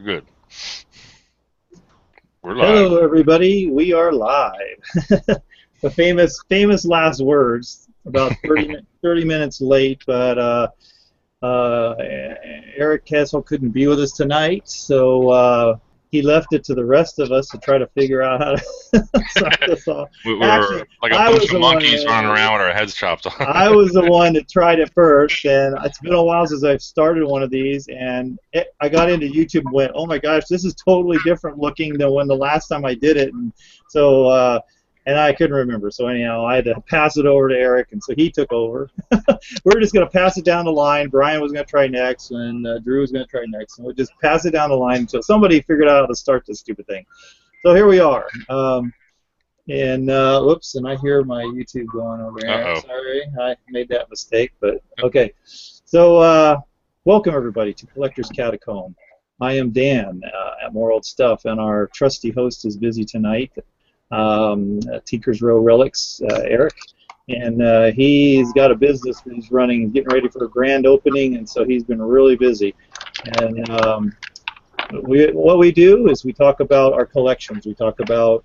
Good. We're live. Hello, everybody. We are live. The famous last words. About 30 minutes late, but Erik Kessel couldn't be with us tonight, so he left it to the rest of us to try to figure out how to start this off. We were Actually, like a I bunch was of the monkeys one. running around with our heads chopped off. I was the one that tried it first, and it's been a while since I've started one of these, and I got into YouTube and went, oh my gosh, this is totally different looking than when the last time I did it, and so and I couldn't remember. So anyhow, I had to pass it over to Erik, and so he took over. We're just going to pass it down the line. Brian was going to try next, and Drew was going to try next, and we'll just pass it down the line until somebody figured out how to start this stupid thing. So here we are. Whoops, and I hear my YouTube going over here. Uh-oh. Sorry, I made that mistake, but okay. So welcome everybody to Collector's Catacomb. I am Dan at More Old Stuff, and our trusty host is busy tonight. Tinker's Row Relics, Erik, and he's got a business that he's running, getting ready for a grand opening, and so he's been really busy. And what we do is we talk about our collections. We talk about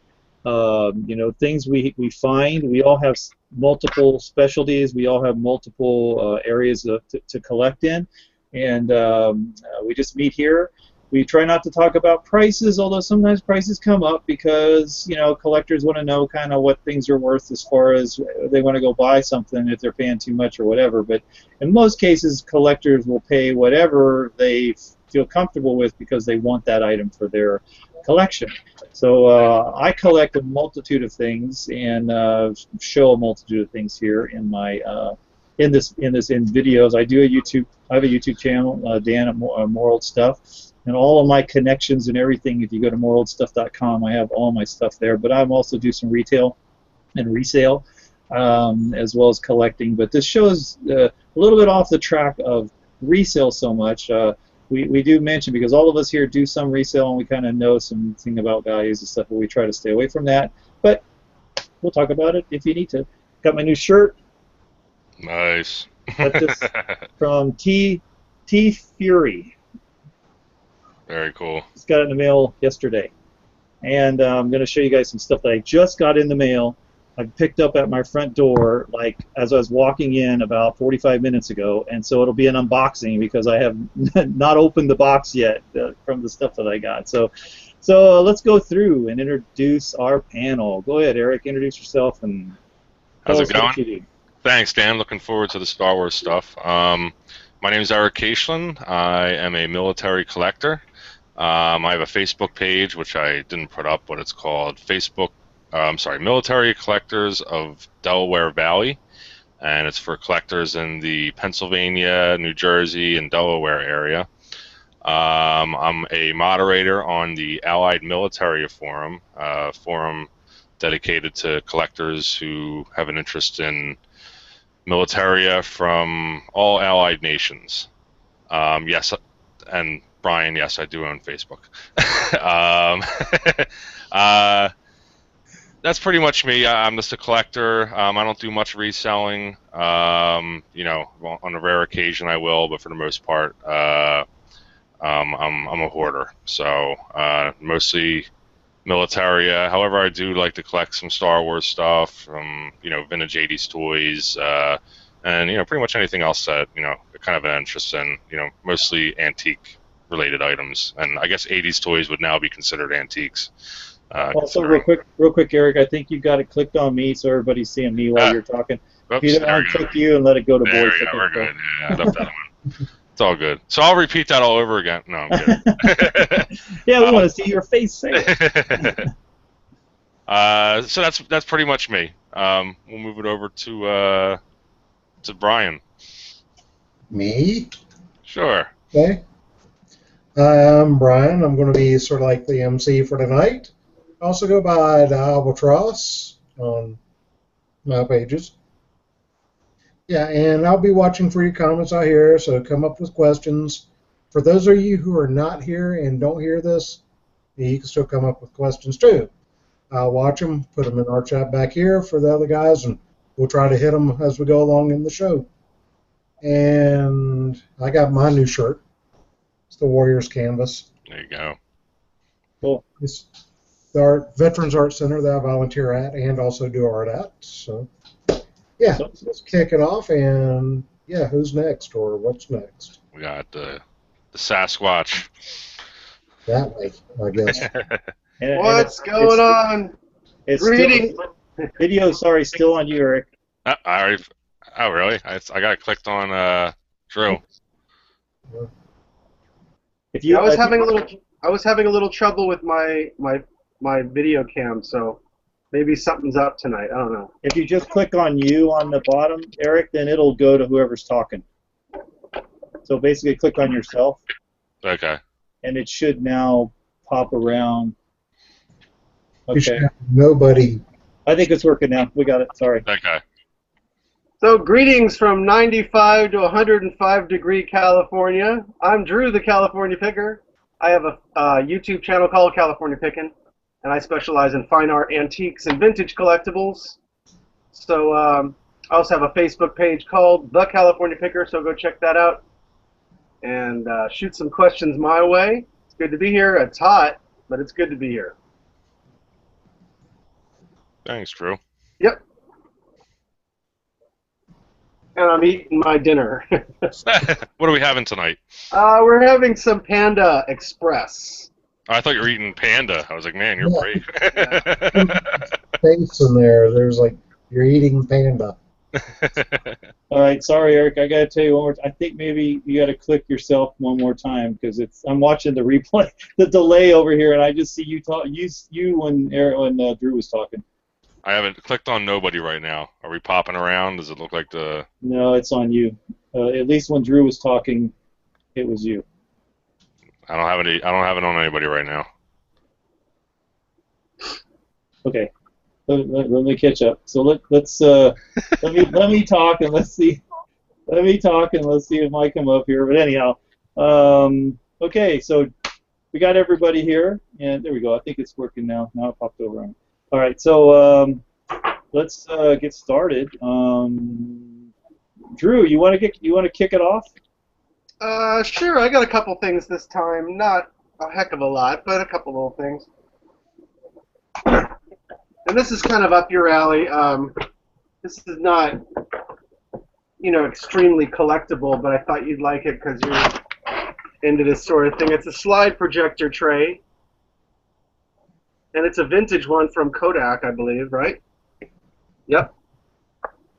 things we find. We all have multiple specialties. We all have multiple areas to collect in, and we just meet here. We try not to talk about prices, although sometimes prices come up because collectors want to know kind of what things are worth as far as they want to go buy something if they're paying too much or whatever. But in most cases, collectors will pay whatever they feel comfortable with because they want that item for their collection. So I collect a multitude of things and show a multitude of things here in my in videos. I have a YouTube channel, Dan at More Old Stuff, and all of my connections and everything. If you go to moreoldstuff.com, I have all my stuff there. But I also do some retail and resale, as well as collecting. But this shows a little bit off the track of resale so much. We do mention, because all of us here do some resale and we kind of know something about values and stuff, but we try to stay away from that. But we'll talk about it if you need to. Got my new shirt. Nice. Got this from T Fury. Very cool. Just got it in the mail yesterday. And I'm going to show you guys some stuff that I just got in the mail. I picked up at my front door, like as I was walking in about 45 minutes ago, and so it'll be an unboxing because I have not opened the box yet from the stuff that I got. So let's go through and introduce our panel. Go ahead, Erik, introduce yourself and tell How's it us what you going? do. Thanks, Dan. Looking forward to the Star Wars stuff. My name is Erik Kessel. I am a military collector. I have a Facebook page, which I didn't put up, but it's called Military Collectors of Delaware Valley, and it's for collectors in the Pennsylvania, New Jersey, and Delaware area. I'm a moderator on the Allied Militaria Forum, a forum dedicated to collectors who have an interest in militaria from all Allied nations. Yes, and Brian, yes, I do own Facebook. That's pretty much me. I'm just a collector. I don't do much reselling. On a rare occasion I will, but for the most part, I'm a hoarder. So mostly militaria. However, I do like to collect some Star Wars stuff, vintage '80s toys, and pretty much anything else that kind of an interest in. Mostly antique-related items, and I guess '80s toys would now be considered antiques. Also, real quick, Erik, I think you got it clicked on me, so everybody's seeing me while you're talking. Oops, If you don't unclick you and let it go to there voice. we go. We're good. Yeah, I left that one. It's all good. So I'll repeat that all over again. No, I'm kidding. Yeah, we want to see your face say it. So that's pretty much me. We'll move it over to Brian. Me? Sure. Okay. I'm Brian. I'm going to be sort of like the MC for tonight. I also go by the Albatross on my pages. Yeah, and I'll be watching for your comments out here, so come up with questions. For those of you who are not here and don't hear this, you can still come up with questions too. I'll watch them, put them in our chat back here for the other guys, and we'll try to hit them as we go along in the show. And I got my new shirt. It's the Warriors canvas. There you go. Cool. It's the Veterans Art Center that I volunteer at and also do art at. So, yeah, let's kick it off. And, yeah, who's next or what's next? We got the Sasquatch. That way, I guess. What's going on? It's Greetings. Video, sorry, still on you, Erik. I already. Oh, really? I got clicked on Drew. If you, I was having a little trouble with my video cam, so maybe something's up tonight. I don't know. If you just click on you on the bottom, Erik, then it'll go to whoever's talking. So basically, click on yourself. Okay. And it should now pop around. Okay. Nobody. I think it's working now. We got it. Sorry. Okay. So greetings from 95 to 105 degree California. I'm Drew, the California Picker. I have a YouTube channel called California Pickin', and I specialize in fine art, antiques, and vintage collectibles. So I also have a Facebook page called The California Picker, so go check that out and shoot some questions my way. It's good to be here. It's hot, but it's good to be here. Thanks, Drew. Yep. And I'm eating my dinner. What are we having tonight? We're having some Panda Express. I thought you were eating panda. I was like, man, you're brave. Face in there. There's like, you're eating panda. All right, sorry, Erik. I gotta tell you one more. I think maybe you gotta click yourself one more time because I'm watching the replay, the delay over here, and I just see you talk. You when Drew was talking. I haven't clicked on nobody right now. Are we popping around? Does it look like the? No, it's on you. At least when Drew was talking, it was you. I don't have it on anybody right now. Okay. Let me catch up. So let's let me talk and let's see. Let me talk and let's see if I come up here. But anyhow, okay. So we got everybody here, and there we go. I think it's working now. Now it popped over. All right. So let's get started. Drew, you want to kick it off? Sure. I got a couple things this time. Not a heck of a lot, but a couple little things. And this is kind of up your alley. This is not, extremely collectible, but I thought you'd like it because you're into this sort of thing. It's a slide projector tray, and it's a vintage one from Kodak, I believe, right? Yep.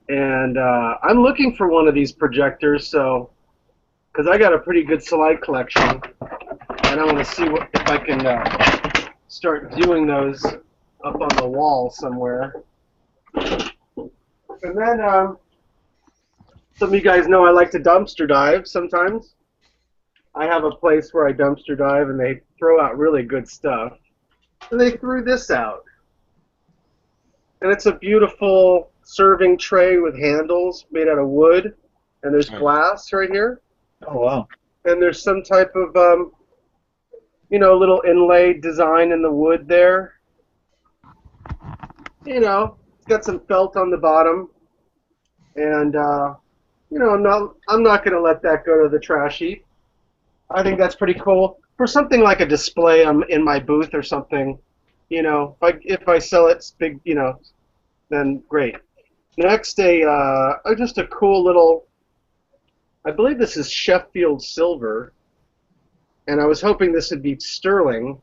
And I'm looking for one of these projectors, because I got a pretty good slide collection, and I want to see if I can start doing those up on the wall somewhere. And then, some of you guys know I like to dumpster dive sometimes. I have a place where I dumpster dive and they throw out really good stuff. And they threw this out. And it's a beautiful serving tray with handles made out of wood. And there's glass right here. Oh, wow. And there's some type of, little inlaid design in the wood there. It's got some felt on the bottom, and I'm not going to let that go to the trash heap. I think that's pretty cool for something like a display in my booth or something. If I sell it big, then great. Next, just a cool little. I believe this is Sheffield silver, and I was hoping this would be sterling.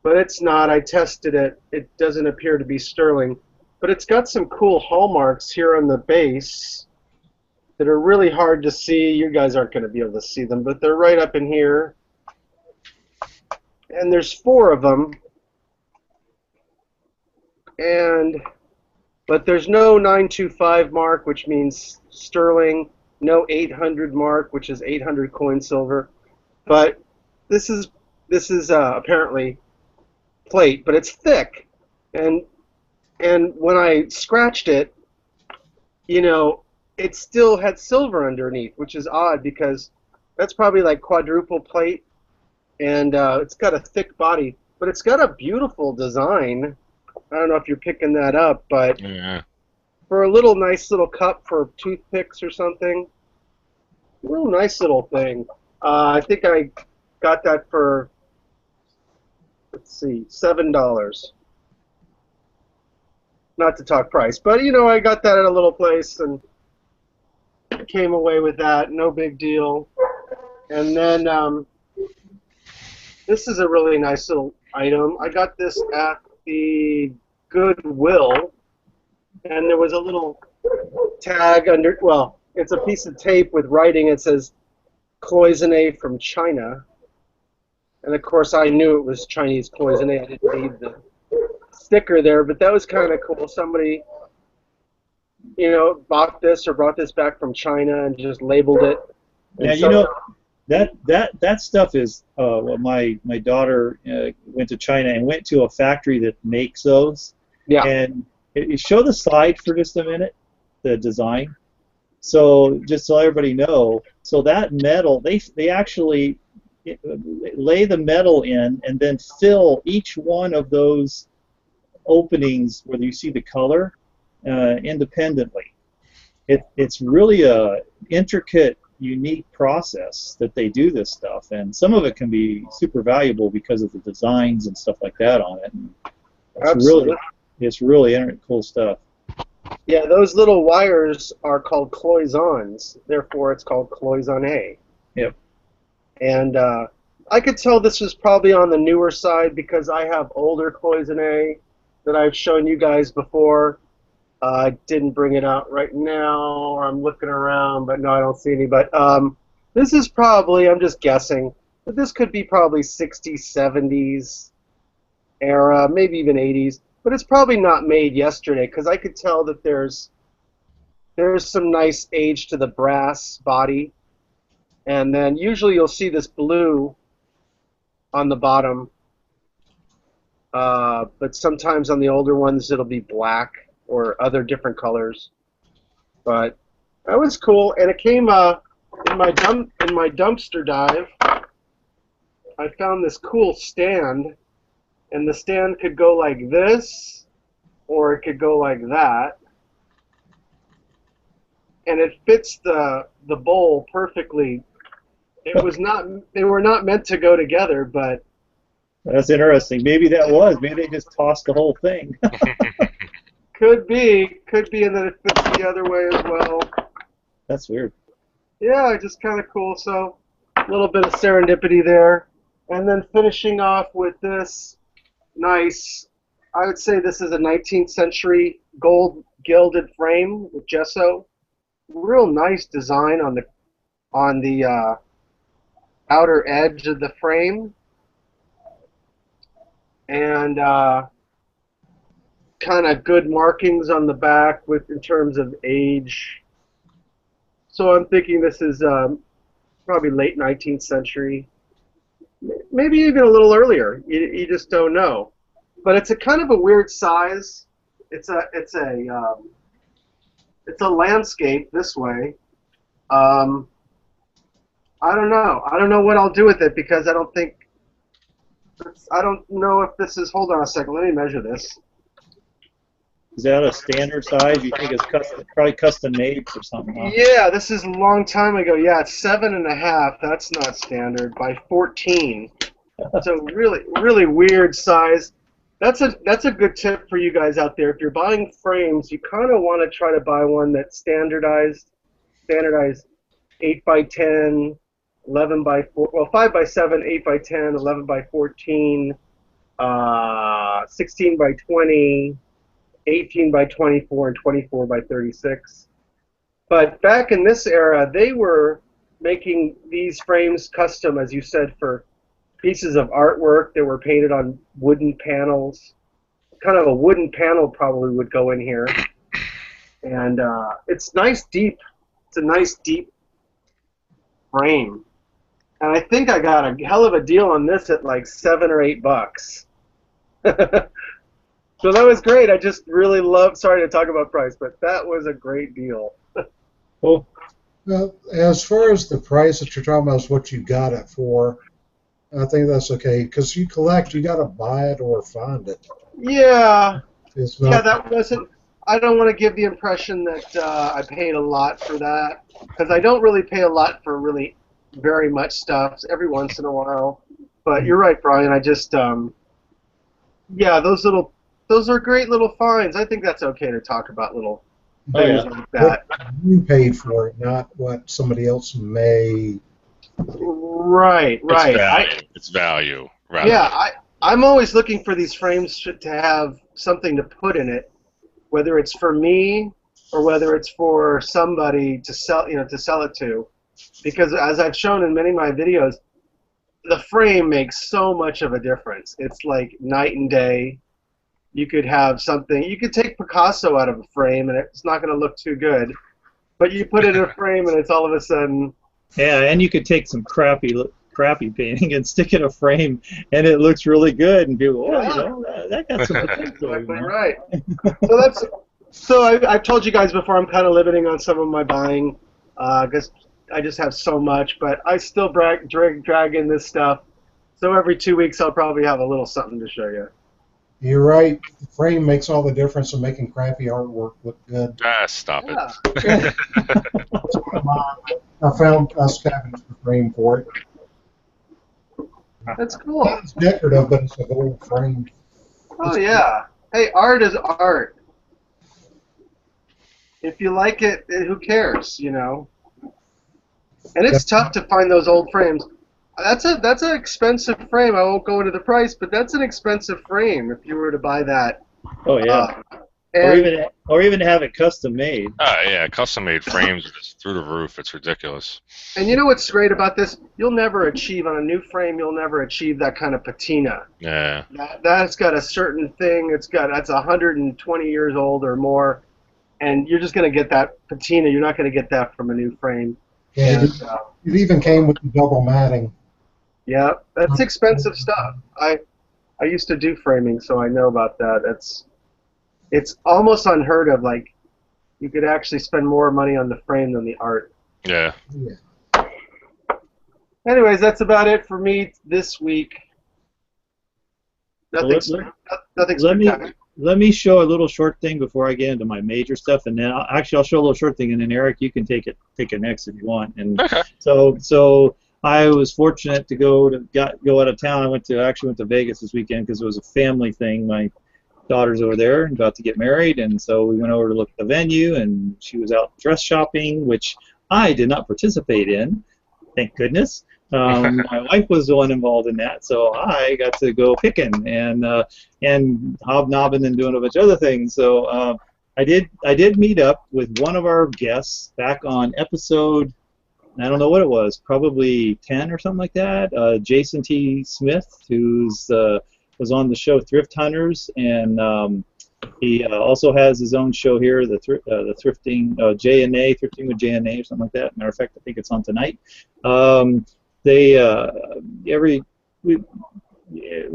But it's not. I tested it. It doesn't appear to be sterling. But it's got some cool hallmarks here on the base that are really hard to see. You guys aren't going to be able to see them, but they're right up in here. And there's 4 of them. But there's no 925 mark, which means sterling. No 800 mark, which is 800 coin silver. But this is apparently plate, but it's thick, and when I scratched it, it still had silver underneath, which is odd because that's probably like quadruple plate, and it's got a thick body, but it's got a beautiful design. I don't know if you're picking that up, but yeah. For a nice little cup for toothpicks or something, a real nice little thing. I think I got that for let's see, $7. Not to talk price, but you know, I got that at a little place and came away with that, no big deal. And then this is a really nice little item. I got this at the Goodwill, and there was a little tag under, well, it's a piece of tape with writing. It says cloisonné from China. And of course I knew it was Chinese cloisonné. I didn't read the sticker there, but that was kind of cool. Somebody, you know, bought this or brought this back from China and just labeled it. Yeah, you know, that stuff is, well, my daughter went to China and went to a factory that makes those. Yeah. And show the slide for just a minute, the design. So just so everybody know, so that metal, they actually lay the metal in and then fill each one of those openings where you see the color independently. It's really a intricate, unique process that they do this stuff, and some of it can be super valuable because of the designs and stuff like that on it. And it's really cool stuff. Yeah, those little wires are called cloisons, therefore it's called cloisonné. Yep. And I could tell this was probably on the newer side because I have older cloisonné that I've shown you guys before. I didn't bring it out right now, or I'm looking around, but no, I don't see any. But this is probably, I'm just guessing, but this could be probably 60s, 70s era, maybe even 80s. But it's probably not made yesterday because I could tell that there's some nice age to the brass body. And then usually you'll see this blue on the bottom, but sometimes on the older ones it'll be black or other different colors. But that was cool, and it came in my dumpster dive. I found this cool stand, and the stand could go like this, or it could go like that, and it fits the bowl perfectly. It was not; they were not meant to go together, but that's interesting. Maybe they just tossed the whole thing. Could be, and then it fits the other way as well. That's weird. Yeah, just kind of cool. So a little bit of serendipity there, and then finishing off with this nice. I would say this is a 19th century gold gilded frame with gesso. Real nice design on the outer edge of the frame, and kind of good markings on the back in terms of age. So I'm thinking this is probably late 19th century, maybe even a little earlier. You just don't know. But it's a kind of a weird size. It's a landscape this way. I don't know. I don't know what I'll do with it because I don't know if this is. Hold on a second. Let me measure this. Is that a standard size? You think it's probably custom made for something? Huh? Yeah, this is a long time ago. Yeah, it's 7.5. That's not standard by 14. So really, really weird size. That's a good tip for you guys out there. If you're buying frames, you kind of want to try to buy one that's standardized 8 by 10, 11 by 4, well 5 by 7, 8 by 10, 11 by 14, 16 by 20. 18 by 24 and 24 by 36. But back in this era, they were making these frames custom, as you said, for pieces of artwork that were painted on wooden panels. Kind of a wooden panel probably would go in here. And it's nice deep. It's a nice deep frame. And I think I got a hell of a deal on this at like $7 or $8. So that was great. I just really love. Sorry to talk about price, but that was a great deal. Cool. Well, as far as the price that you're talking about is what you got it for, I think that's okay. Because you collect, you got to buy it or find it. Yeah. It's not, Yeah, that wasn't. I don't want to give the impression that I paid a lot for that, because I don't really pay a lot for really very much stuff every once in a while. But you're right, Brian. I just Yeah, those are great little finds. I think that's okay to talk about little Oh things yeah. like that. What you paid for it, not what somebody else may. Right, It's right. value. It's value rather Yeah, than. I'm always looking for these frames to have something to put in it, whether it's for me or whether it's for somebody to sell, to sell it to. Because as I've shown in many of my videos, the frame makes so much of a difference. It's like night and day. You could have something, you could take Picasso out of a frame and it's not going to look too good, but you put it in a frame and it's all of a sudden. Yeah, and you could take some crappy painting and stick in a frame, and it looks really good, and people, oh, Yeah, that got some potential. exactly right. So I've told you guys before, I'm kind of limiting on some of my buying because I just have so much, but I still drag in this stuff. So every 2 weeks I'll probably have a little something to show you. You're right. The frame makes all the difference in making crappy artwork look good. Ah, stop Yeah. it. I found a scavenger frame for it. That's cool. It's decorative, but it's a gold frame. Oh yeah. Hey, art is art. If you like it, who cares, And it's tough to find those old frames. That's an expensive frame. I won't go into the price, but that's an expensive frame if you were to buy that. Oh yeah. And Or even have it custom made. Yeah, custom-made frames are just through the roof. It's ridiculous. And you know what's great about this? You'll never achieve on a new frame. You'll never achieve that kind of patina. Yeah. That's got a certain thing. That's 120 years old or more, and you're just going to get that patina. You're not going to get that from a new frame. Yeah, it even came with the double matting. Yeah, that's expensive stuff. I used to do framing, so I know about that. It's almost unheard of. Like, you could actually spend more money on the frame than the art. Yeah. Yeah. Anyways, that's about it for me this week. Nothing spectacular. Let me show a little short thing before I get into my major stuff, and then I'll show a little short thing, and then Eric, you can take it next if you want. And Okay. so I was fortunate to go out of town. I actually went to Vegas this weekend because it was a family thing. My daughter's over there and about to get married, and so we went over to look at the venue, and she was out dress shopping, which I did not participate in, thank goodness. My wife was the one involved in that, so I got to go picking and hobnobbing and doing a bunch of other things. So I did meet up with one of our guests back on episode, I don't know what it was, probably 10 or something like that. Jason T. Smith, who's was on the show Thrift Hunters, and he also has his own show here, the Thrifting J&A, Thrifting with J&A or something like that. Matter of fact, I think it's on tonight. When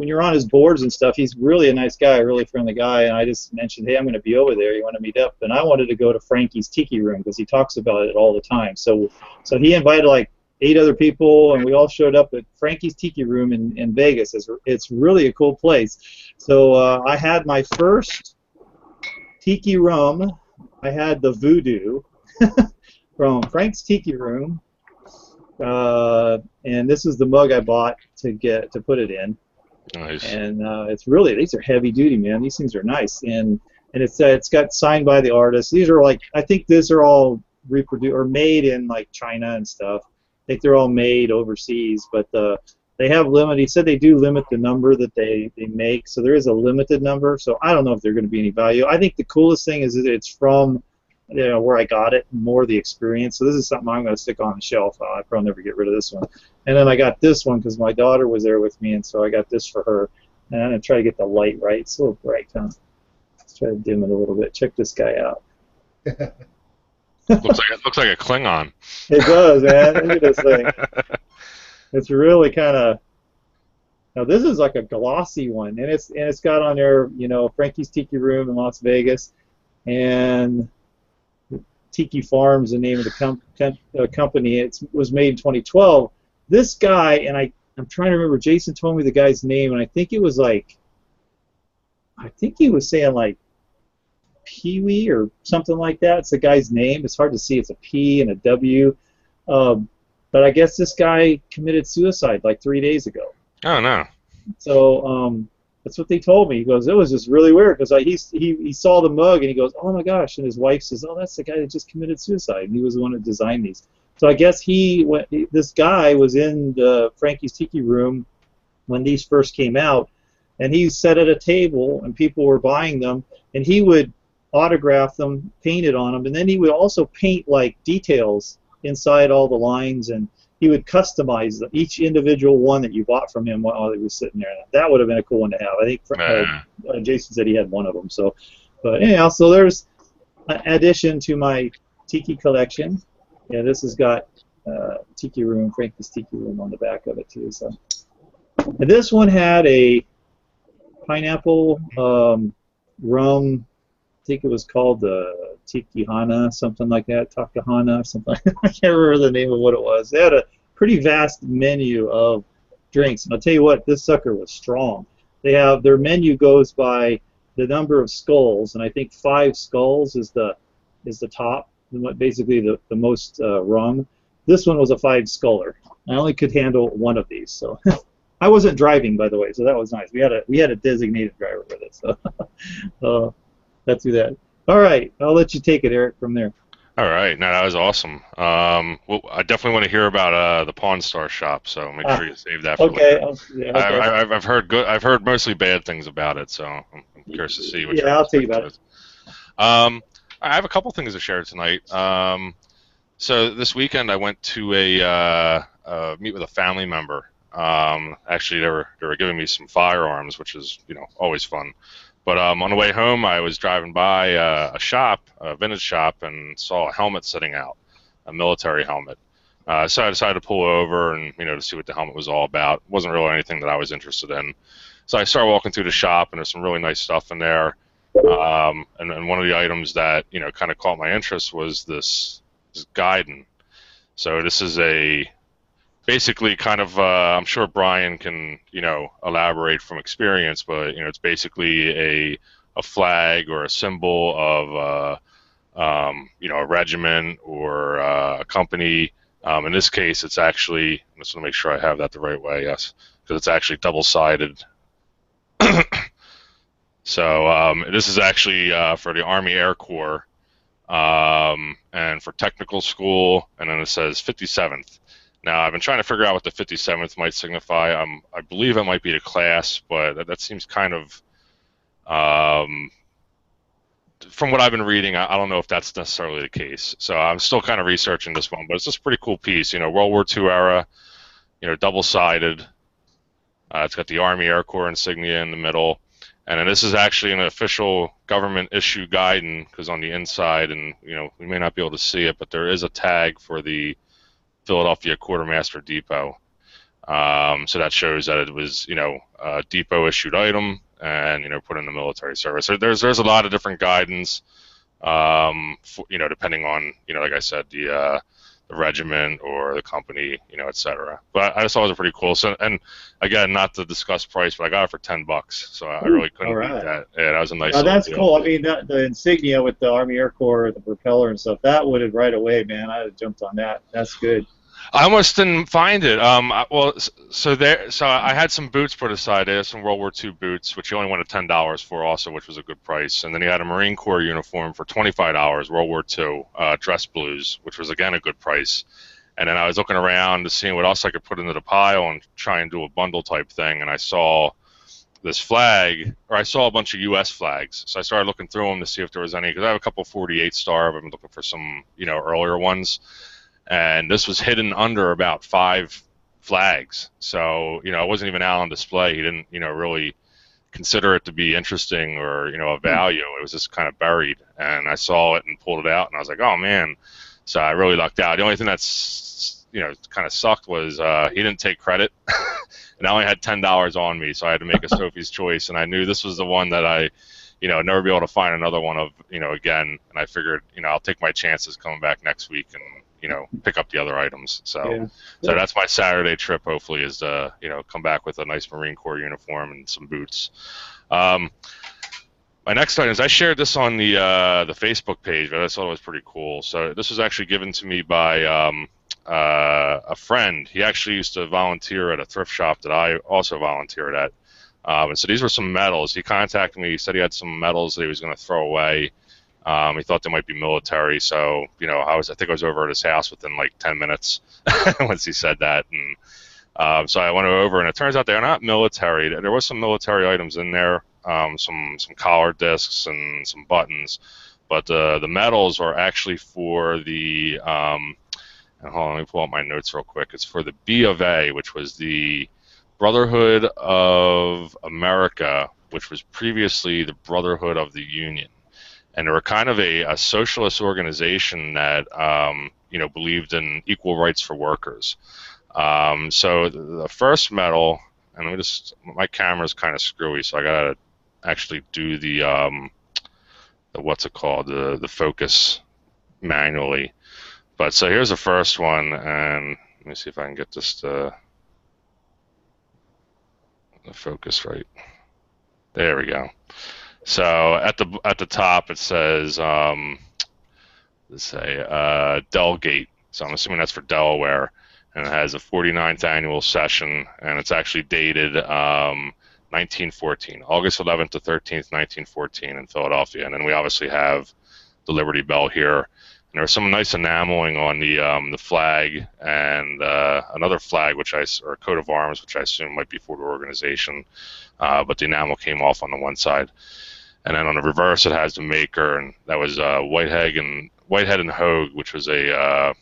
you're on his boards and stuff, he's really a nice guy, a really friendly guy, and I just mentioned, hey, I'm going to be over there. You want to meet up? And I wanted to go to Frankie's Tiki Room because he talks about it all the time. So he invited like 8 other people, and we all showed up at Frankie's Tiki Room in Vegas. It's really a cool place. So I had my first Tiki rum. I had the Voodoo from Frank's Tiki Room. And this is the mug I bought to put it in. Nice. And these are heavy duty, man. These things are nice, and it's got signed by the artist. These are I think these are all reproduced or made in like China and stuff. I think they're all made overseas, but they have limit. He said they do limit the number that they make, so there is a limited number. So I don't know if they're going to be any value. I think the coolest thing is that it's from where I got it, more the experience. So this is something I'm going to stick on the shelf. I'll probably never get rid of this one. And then I got this one because my daughter was there with me, and so I got this for her. And I'm going to try to get the light right. It's a little bright, huh? Let's try to dim it a little bit. Check this guy out. looks like a Klingon. It does, man. Look at this thing. It's really kind of. Now this is like a glossy one, and it's got on there, Frankie's Tiki Room in Las Vegas, and Tiki Farms, the name of the company. It was made in 2012. This guy, and I'm trying to remember, Jason told me the guy's name, and I think he was saying like Pee-wee or something like that. It's the guy's name. It's hard to see. It's a P and a W. But I guess this guy committed suicide like 3 days ago. Oh, no. So That's what they told me. He goes, it was just really weird because he saw the mug and he goes, oh my gosh, and his wife says, oh, that's the guy that just committed suicide, and he was the one that designed these. So I guess this guy was in the Frankie's Tiki Room when these first came out, and he sat at a table and people were buying them, and he would autograph them, paint it on them, and then he would also paint like details inside all the lines, and he would customize each individual one that you bought from him while he was sitting there. That would have been a cool one to have. I think Jason said he had one of them. So, but anyhow, so there's an addition to my Tiki collection. Yeah, this has got Tiki Room, Frankie's Tiki Room on the back of it too. So, and this one had a pineapple rum. I think it was called the Tikihana, something like that, Takahana, something. I can't remember the name of what it was. They had a pretty vast menu of drinks. And I'll tell you what, this sucker was strong. They have their menu goes by the number of skulls, and I think 5 skulls is the top, basically the most rum. This one was a 5 sculler. I only could handle one of these, so I wasn't driving, by the way, so that was nice. We had a designated driver with it, so. Let's do that. All right, I'll let you take it, Eric, from there. All right, no, that was awesome. Well, I definitely want to hear about the Pawn Star shop, so make sure you save that for later. Okay. I've heard good. I've heard mostly bad things about it, so I'm curious to see what. Yeah, I'll tell you about it. I have a couple things to share tonight. So this weekend I went to a meet with a family member. Actually, they were giving me some firearms, which is always fun. But on the way home, I was driving by a shop, a vintage shop, and saw a helmet sitting out, a military helmet. So I decided to pull over and to see what the helmet was all about. It wasn't really anything that I was interested in. So I started walking through the shop, and there's some really nice stuff in there. And one of the items that kind of caught my interest was this guidon. So this is basically kind of I'm sure Brian can elaborate from experience, but it's basically a flag or a symbol of a regiment or a company. In this case, it's actually, I'm just going to make sure I have that the right way, yes, because it's actually double-sided. So this is actually for the Army Air Corps and for technical school, and then it says 57th. Now, I've been trying to figure out what the 57th might signify. I believe it might be the class, but that seems kind of, from what I've been reading, I don't know if that's necessarily the case. So I'm still kind of researching this one, but it's just a pretty cool piece. World War II era, double-sided. It's got the Army Air Corps insignia in the middle. And then this is actually an official government issue guidon, because on the inside, and we may not be able to see it, but there is a tag for the Philadelphia Quartermaster Depot. So that shows that it was, a depot issued item and, put in the military service. So there's a lot of different guidance, depending on, like I said, the regiment or the company, et cetera. But I just thought it was pretty cool. So, and again, not to discuss price, but I got it for $10, so I really couldn't beat that. Yeah, that was a nice. That's deal. cool. I mean, the insignia with the Army Air Corps, the propeller and stuff, that would have right away, man. I'd have jumped on that. That's good. I almost didn't find it. So I had some boots put aside. There's some World War II boots, which you only wanted $10 for, also, which was a good price. And then he had a Marine Corps uniform for $25, World War II, dress blues, which was again a good price. And then I was looking around to see what else I could put into the pile and try and do a bundle type thing. And I saw this flag, or I saw a bunch of U.S. flags. So I started looking through them to see if there was any, because I have a couple 48 star. I've been looking for some, earlier ones. And this was hidden under about 5 flags. So, it wasn't even out on display. He didn't, really consider it to be interesting or, of value. It was just kind of buried. And I saw it and pulled it out, and I was like, oh, man. So I really lucked out. The only thing that's, kind of sucked was he didn't take credit. And I only had $10 on me, so I had to make a Sophie's choice. And I knew this was the one that I, never be able to find another one of, again. And I figured, I'll take my chances coming back next week and, pick up the other items. So that's my Saturday trip, hopefully, is to, come back with a nice Marine Corps uniform and some boots. My next item is, I shared this on the Facebook page, but I thought it was pretty cool. So this was actually given to me by a friend. He actually used to volunteer at a thrift shop that I also volunteered at. And so these were some medals. He contacted me. He said he had some medals that he was going to throw away. He thought they might be military. So, you know, I think I was over at his house within like 10 minutes once he said that. And so I went over, and it turns out they're not military. There was some military items in there, some collar discs and some buttons. But the medals are actually for the, and hold on, let me pull up my notes real quick. It's for the B of A, which was the Brotherhood of America, which was previously the Brotherhood of the Union. And they were kind of a socialist organization that, you know, believed in equal rights for workers. So the first medal, and let me just, my camera's kind of screwy, so I gotta actually do the what's it called, the focus manually. But so here's the first one, and let me see if I can get this to the focus right. There we go. So at the top it says let's say Delgate. So I'm assuming that's for Delaware, and it has a 49th annual session, and it's actually dated 1914, August 11th to 13th, 1914 in Philadelphia. And then we obviously have the Liberty Bell here. And there's some nice enameling on the flag, and another flag, or a coat of arms, which I assume might be for the organization, but the enamel came off on the one side. And then on the reverse, it has the maker, and that was Whitehead and Hogue, which was they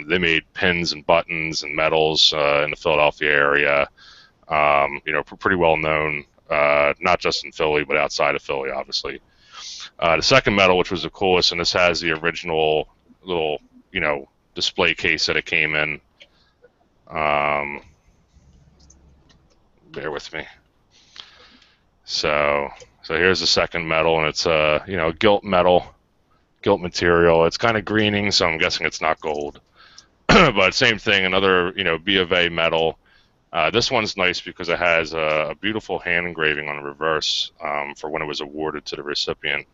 made pins and buttons and medals in the Philadelphia area. You know, pretty well known, not just in Philly, but outside of Philly, obviously. The second medal, which was the coolest, and this has the original little, you know, display case that it came in. Bear with me. So here's the second medal, and it's you know, gilt material. It's kind of greening, so I'm guessing it's not gold. But same thing, another, you know, B of A medal. This one's nice because it has a beautiful hand engraving on the reverse for when it was awarded to the recipient.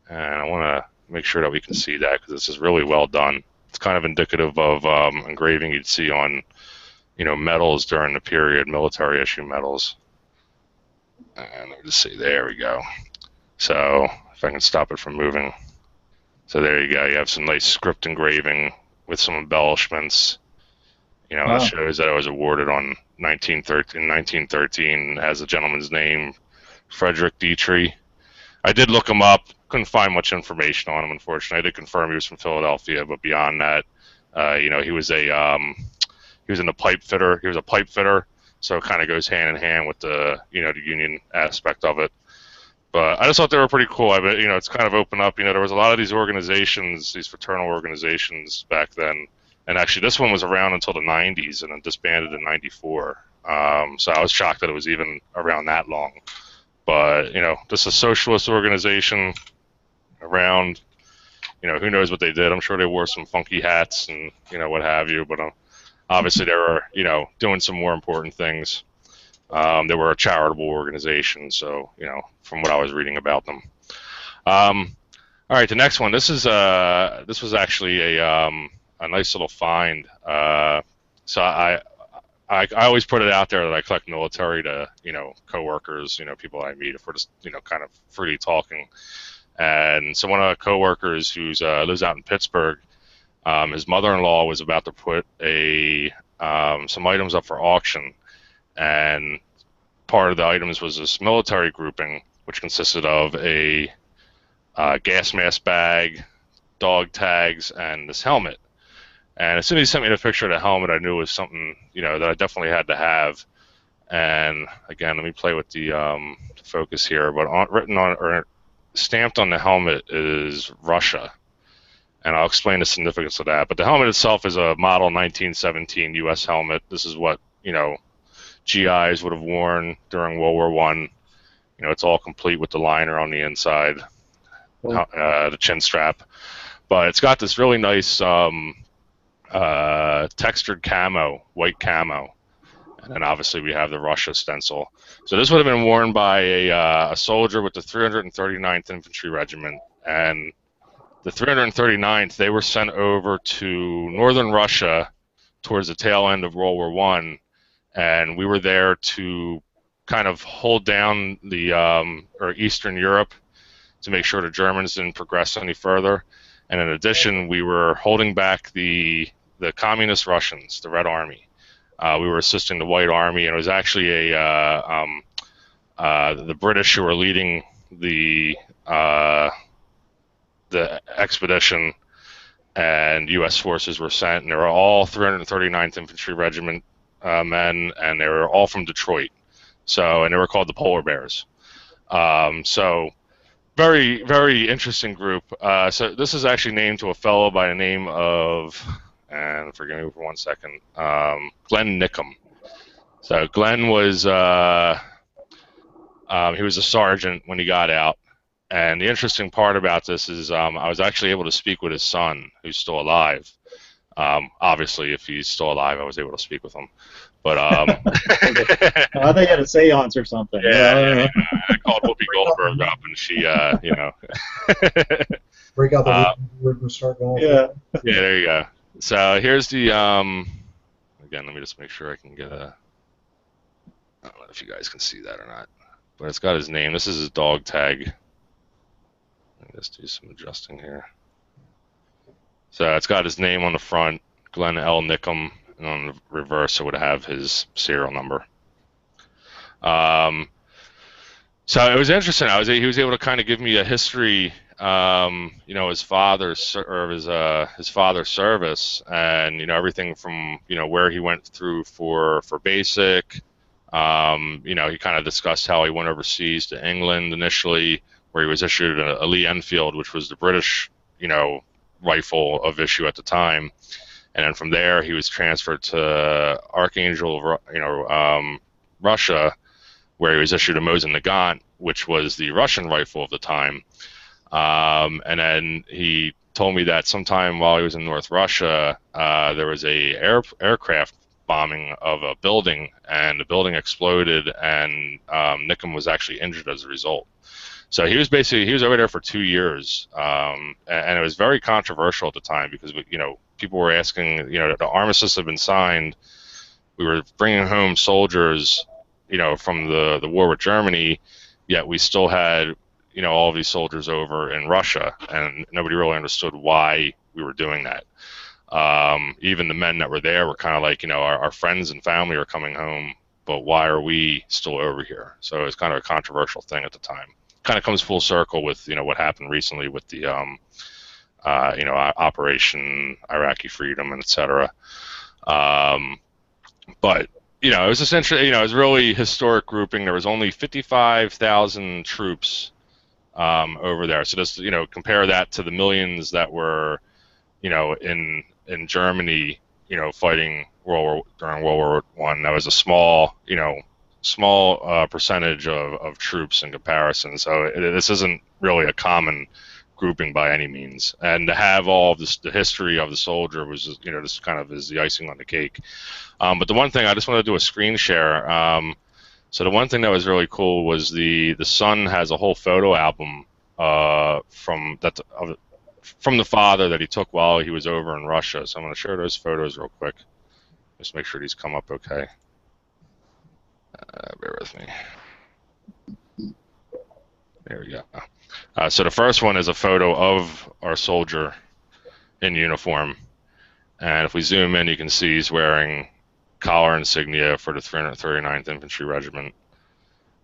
And I want to make sure that we can see that, because this is really well done. It's kind of indicative of engraving you'd see on, you know, medals during the period, military issue medals. And let me just see, there we go. So if I can stop it from moving. So there you go. You have some nice script engraving with some embellishments. You know, wow. It shows that it was awarded on 1913 as a gentleman's name, Frederick Dietrich. I did look him up. Couldn't find much information on him, unfortunately. I did confirm he was from Philadelphia, but beyond that, you know, he was in the pipe fitter. He was a pipe fitter, so it kind of goes hand in hand with the, you know, the union aspect of it. But I just thought they were pretty cool. But, you know, it's kind of opened up. You know, there was a lot of these organizations, these fraternal organizations back then. And actually, this one was around until the 90s, and then disbanded in '94. So I was shocked that it was even around that long. But, you know, just a socialist organization around, you know, who knows what they did. I'm sure they wore some funky hats and, you know, what have you. But obviously they were, you know, doing some more important things. They were a charitable organization, so, you know, from what I was reading about them. All right, the next one. This was actually a nice little find. So I always put it out there that I collect military to, you know, coworkers, you know, people I meet, if we're just, you know, kind of freely talking. And so one of the coworkers who's lives out in Pittsburgh, his mother-in-law was about to put some items up for auction, and part of the items was this military grouping, which consisted of a gas mask bag, dog tags, and this helmet. And as soon as he sent me the picture of the helmet, I knew it was something, you know, that I definitely had to have. And again, let me play with the focus here. But stamped on the helmet is Russia, and I'll explain the significance of that. But the helmet itself is a model 1917 U.S. helmet. This is what, you know, GIs would have worn during World War I. You know, it's all complete with the liner on the inside, the chin strap. But it's got this really nice textured camo, white camo, and then obviously we have the Russia stencil. So this would have been worn by a soldier with the 339th Infantry Regiment, and the 339th, they were sent over to northern Russia towards the tail end of World War I, and we were there to kind of hold down the or Eastern Europe to make sure the Germans didn't progress any further. And in addition, we were holding back the communist Russians, the Red Army. We were assisting the White Army, and it was actually the British who were leading the expedition, and U.S. forces were sent, and they were all 339th Infantry Regiment men, and they were all from Detroit. So, and they were called the Polar Bears. So, very, very interesting group. So, this is actually named to a fellow by the name of, and forgive me for 1 second, Glenn Nickham. So, Glenn was he was a sergeant when he got out. And the interesting part about this is I was actually able to speak with his son, who's still alive. Obviously, if he's still alive, I was able to speak with him. But I thought you had a seance or something. yeah, I called Whoopi Goldberg up, and she, Break out the word and start going. Yeah. Yeah, there you go. So here's the again. Let me just make sure I can get a. I don't know if you guys can see that or not, but it's got his name. This is his dog tag. Let's do some adjusting here. So it's got his name on the front, Glenn L. Nickham, and on the reverse it would have his serial number. So it was interesting. He was able to kind of give me a history, his father's service, and everything from where he went through for basic. He kind of discussed how he went overseas to England initially, where he was issued a Lee Enfield, which was the British, rifle of issue at the time, and then from there he was transferred to Archangel, Russia, where he was issued a Mosin Nagant, which was the Russian rifle of the time. And then he told me that sometime while he was in North Russia, there was a aircraft bombing of a building, and the building exploded, and Nickham was actually injured as a result. So he was over there for 2 years, and it was very controversial at the time because people were asking, the armistice had been signed, we were bringing home soldiers, from the war with Germany, yet we still had all of these soldiers over in Russia, and nobody really understood why we were doing that. Even the men that were there were kind of like, our friends and family are coming home, but why are we still over here? So it was kind of a controversial thing at the time. Kind of comes full circle with what happened recently with the Operation Iraqi Freedom and etc. But it was just interesting. It was really historic grouping. There was only 55,000 troops over there. So just compare that to the millions that were in Germany fighting during World War I. That was a small percentage of troops in comparison. So this isn't really a common grouping by any means. And to have all of this, the history of the soldier was just, this kind of is the icing on the cake. But the one thing I just want to do a screen share. So the one thing that was really cool was the son has a whole photo album from the father that he took while he was over in Russia. So I'm going to share those photos real quick. Just make sure these come up okay. Bear with me. There we go. So the first one is a photo of our soldier in uniform. And if we zoom in, you can see he's wearing collar insignia for the 339th Infantry Regiment.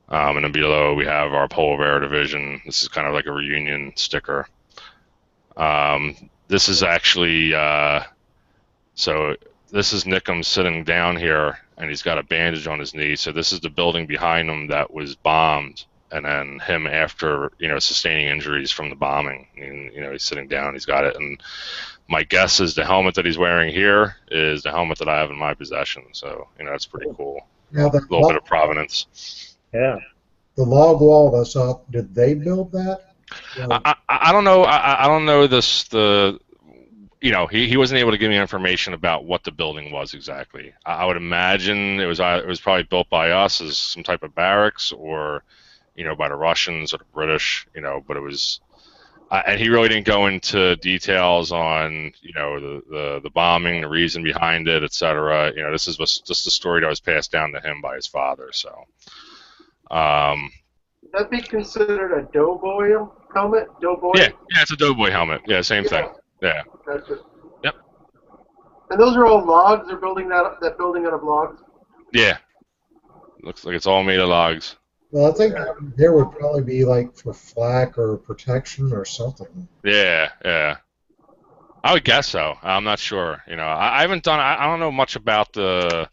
And then below we have our Polar Bear Division. This is kind of like a reunion sticker. This is actually, so this is Nickham sitting down here, and he's got a bandage on his knee. So this is the building behind him that was bombed, and then him after, sustaining injuries from the bombing. And, he's sitting down, he's got it. And my guess is the helmet that he's wearing here is the helmet that I have in my possession. So, that's pretty cool. Now, A little bit of provenance. Yeah. The log wall that's up, did they build that? I don't know. I don't know this. He wasn't able to give me information about what the building was exactly. I would imagine it was probably built by us as some type of barracks, or by the Russians or the British. But it was, and he really didn't go into details on the bombing, the reason behind it, etc. This is just the story that was passed down to him by his father. So. Would that be considered a doughboy helmet? Doughboy? Yeah, it's a doughboy helmet. Yeah, same thing. Yeah. Gotcha. Yep. And those are all logs. They're building that building out of logs. Yeah. Looks like it's all made of logs. Well, I think there would probably be like for flak or protection or something. Yeah, yeah. I would guess so. I'm not sure. You know, I haven't done. I don't know much about the.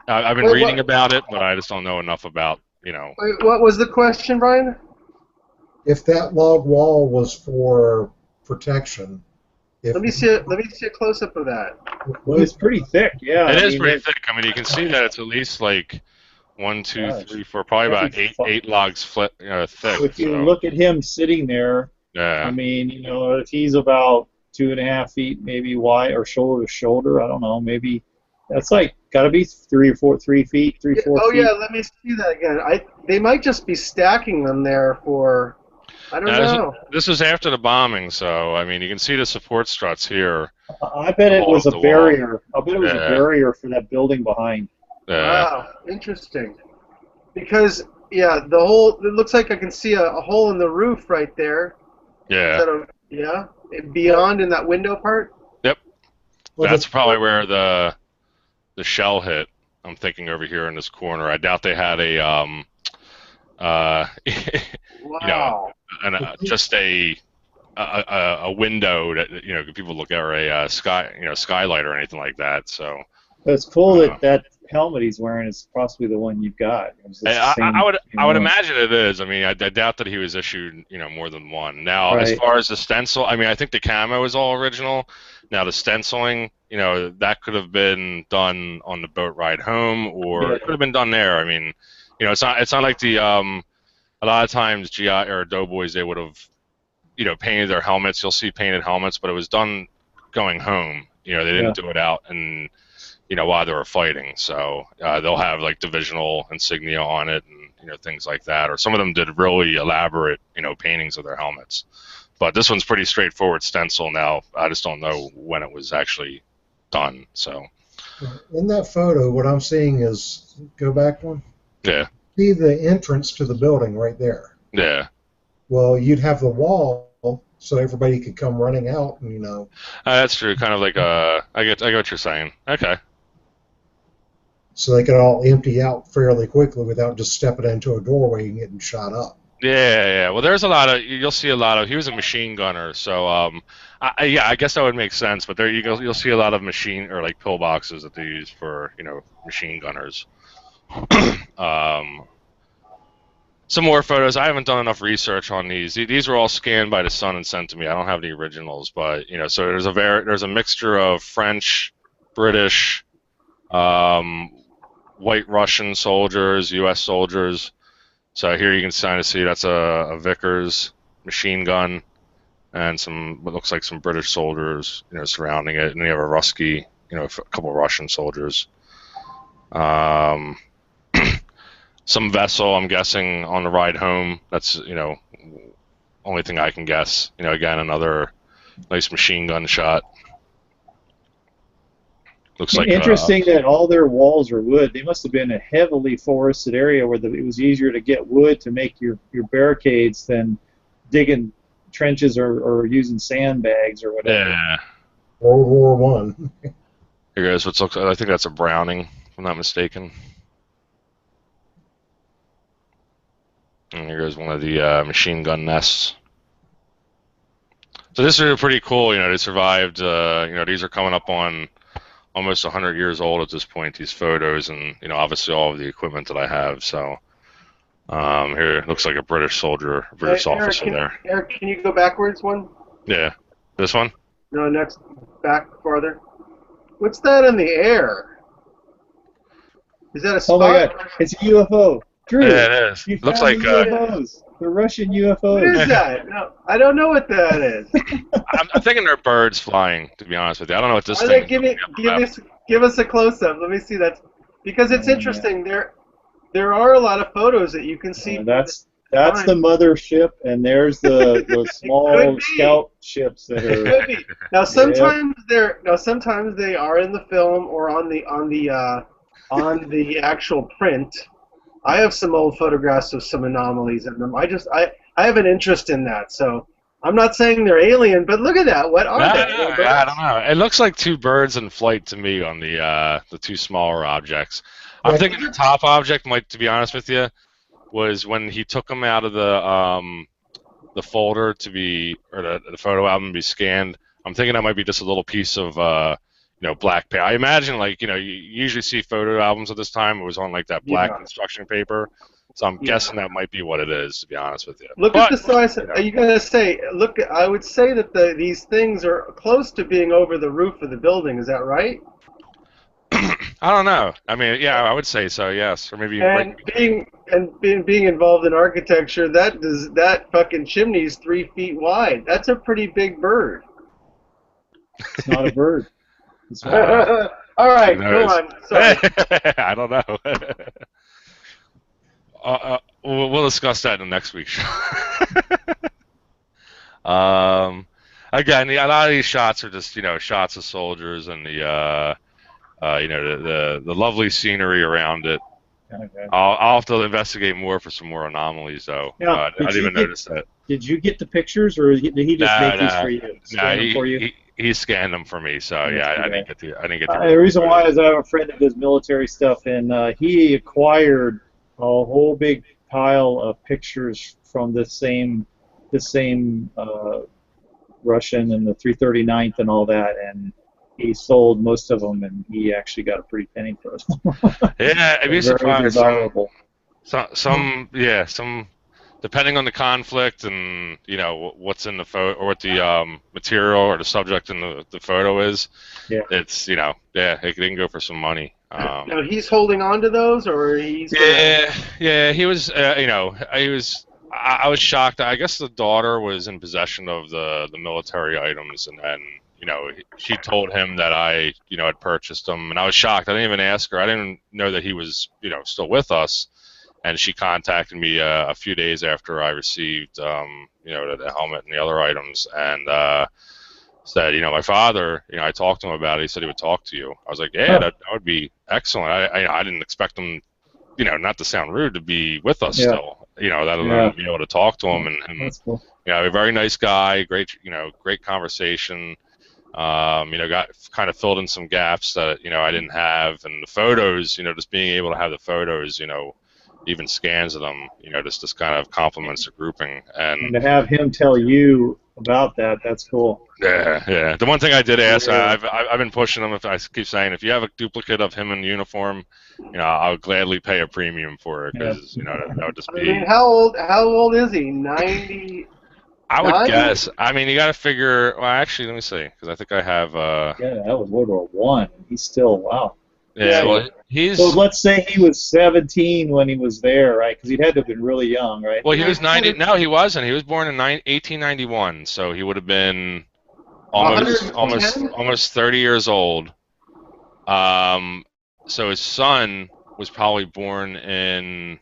I've been reading about it, but I just don't know enough about. You know. Wait, what was the question, Brian? If that log wall was for protection, Let me see a close up of that. Well, it's pretty thick. Yeah. It is pretty thick. I mean, you can see that it's at least like 1, 2, 3, 4, probably about eight logs thick. If you look at him sitting there, yeah. I mean, you know, if he's about 2.5 feet maybe wide or shoulder to shoulder, I don't know, maybe that's like got to be 3 or 4 feet. Oh yeah, let me see that again. They might just be stacking them there for. I don't know. This was after the bombing, so I mean, you can see the support struts here. I bet it was a barrier. I bet it was a barrier for that building behind. Wow, interesting. Because it looks like I can see a hole in the roof right there. Yeah. Beyond in that window part. Yep. That's probably where the shell hit. I'm thinking over here in this corner. I doubt they had a Wow. you know, just a window that people look at, or a skylight or anything like that. So. But it's cool that helmet he's wearing is possibly the one you've got. I would imagine it is. I mean, I doubt that he was issued more than one. Now, as far as the stencil, I mean, I think the camo is all original. Now, the stenciling, that could have been done on the boat ride home, or it could have been done there. I mean, it's not like the a lot of times GI or doughboys, they would have painted their helmets. You'll see painted helmets, but it was done going home. They didn't do it out and while they were fighting. So they'll have like divisional insignia on it and things like that. Or some of them did really elaborate paintings of their helmets. But this one's pretty straightforward stencil. Now I just don't know when it was actually done. So in that photo, what I'm seeing is, go back one. Yeah. See the entrance to the building right there. Yeah. Well, you'd have the wall so everybody could come running out and that's true. Kind of like I get what you're saying. Okay. So they could all empty out fairly quickly without just stepping into a doorway and getting shot up. Yeah. Well, there's you'll see a lot of. He was a machine gunner, so I guess that would make sense. But there you go. You'll see a lot of machine or like pillboxes that they use for machine gunners. Some more photos. I haven't done enough research on these. These were all scanned by the Sun and sent to me. I don't have the originals, but so there's a mixture of French, British, White Russian soldiers, U.S. soldiers. So here you can kind of see that's a Vickers machine gun, and what looks like some British soldiers, surrounding it, and you have a Rusky, a couple of Russian soldiers. Some vessel, I'm guessing, on the ride home. That's only thing I can guess. Again, another nice machine gun shot. Looks like interesting that all their walls are wood. They must have been a heavily forested area where it was easier to get wood to make your barricades than digging trenches or using sandbags or whatever. Yeah. World War One. Here goes what looks. I think that's a Browning, if I'm not mistaken. And here goes one of the machine gun nests. So this is pretty cool. They survived. These are coming up on almost 100 years old at this point, these photos, and obviously all of the equipment that I have. So here it looks like a British soldier, a British officer there. Eric, can you go backwards one? Yeah. This one? No, next, back farther. What's that in the air? Is that a spot? Oh my God, it's a UFO. Drew, yeah, it is. You Looks found like the UFOs. The Russian UFOs. What is that? No, I don't know what that is. I'm thinking they're birds flying, to be honest with you. I don't know what this Are thing is. Give us a close-up. Let me see that. Because it's interesting. Yeah. There are a lot of photos that you can see. That's the mothership, and there's the small scout ships that are. Could be. Now sometimes sometimes they are in the film or on the actual print. I have some old photographs of some anomalies in them. I have an interest in that. So I'm not saying they're alien, but look at that. What are they? I don't know. It looks like two birds in flight to me on the two smaller objects. I'm thinking the top object might, to be honest with you, was when he took them out of the folder to be, or the photo album to be scanned. I'm thinking that might be just a little piece of black paper. I imagine, like, you usually see photo albums at this time. It was on like that black construction paper. So I'm guessing that might be what it is, to be honest with you. Look at the size. Are you gonna say? Look, I would say that these things are close to being over the roof of the building. Is that right? I don't know. I mean, yeah, I would say so. Yes, or maybe. Being involved in architecture, that fucking chimney's 3 feet wide. That's a pretty big bird. It's not a bird. All right, go on. Sorry. I don't know. We'll discuss that in the next week's show. Again, a lot of these shots are just shots of soldiers and the lovely scenery around it. Okay. I'll have to investigate more for some more anomalies, though. Yeah, I didn't even notice that. Did you get the pictures, or did he just make these for you? He scanned them for me, so yeah, I didn't get to. The reason why is I have a friend that does military stuff, and he acquired a whole big pile of pictures from the same Russian and the 339th and all that, and he sold most of them, and he actually got a pretty penny for us. Yeah, I'd be surprised. Some depending on the conflict and what's in the photo or what the material or the subject in the photo is. Yeah, it's it can go for some money. Now he's holding on to those, or he's he was I was shocked. I guess the daughter was in possession of the military items, and then she told him that I had purchased them, and I was shocked. I didn't even ask her. I didn't know that he was still with us, and she contacted me a few days after I received the helmet and the other items, and said, my father, I talked to him about it. He said he would talk to you. I was like, yeah, that would be excellent. I didn't expect him, not to sound rude, to be with us still. That alone, be able to talk to him, and that's cool. A very nice guy, great conversation. Got kind of filled in some gaps that I didn't have, and the photos, just being able to have the photos, even scans of them, just kind of complements the grouping, and to have him tell you about that's cool. Yeah. The one thing I did ask, I've been pushing him. If I keep saying, if you have a duplicate of him in uniform, I'll gladly pay a premium for it, because that would just be. I mean, how old is he? 90. I would guess. I mean, you got to figure. Well, actually, let me see, because I think I have. Yeah, that was World War I. He's still wow. Yeah, well, he's. So let's say he was 17 when he was there, right? Because he'd had to have been really young, right? Well, he was 90. No, he wasn't. He was born in 1891, so he would have been almost 30 years old. So his son was probably born in.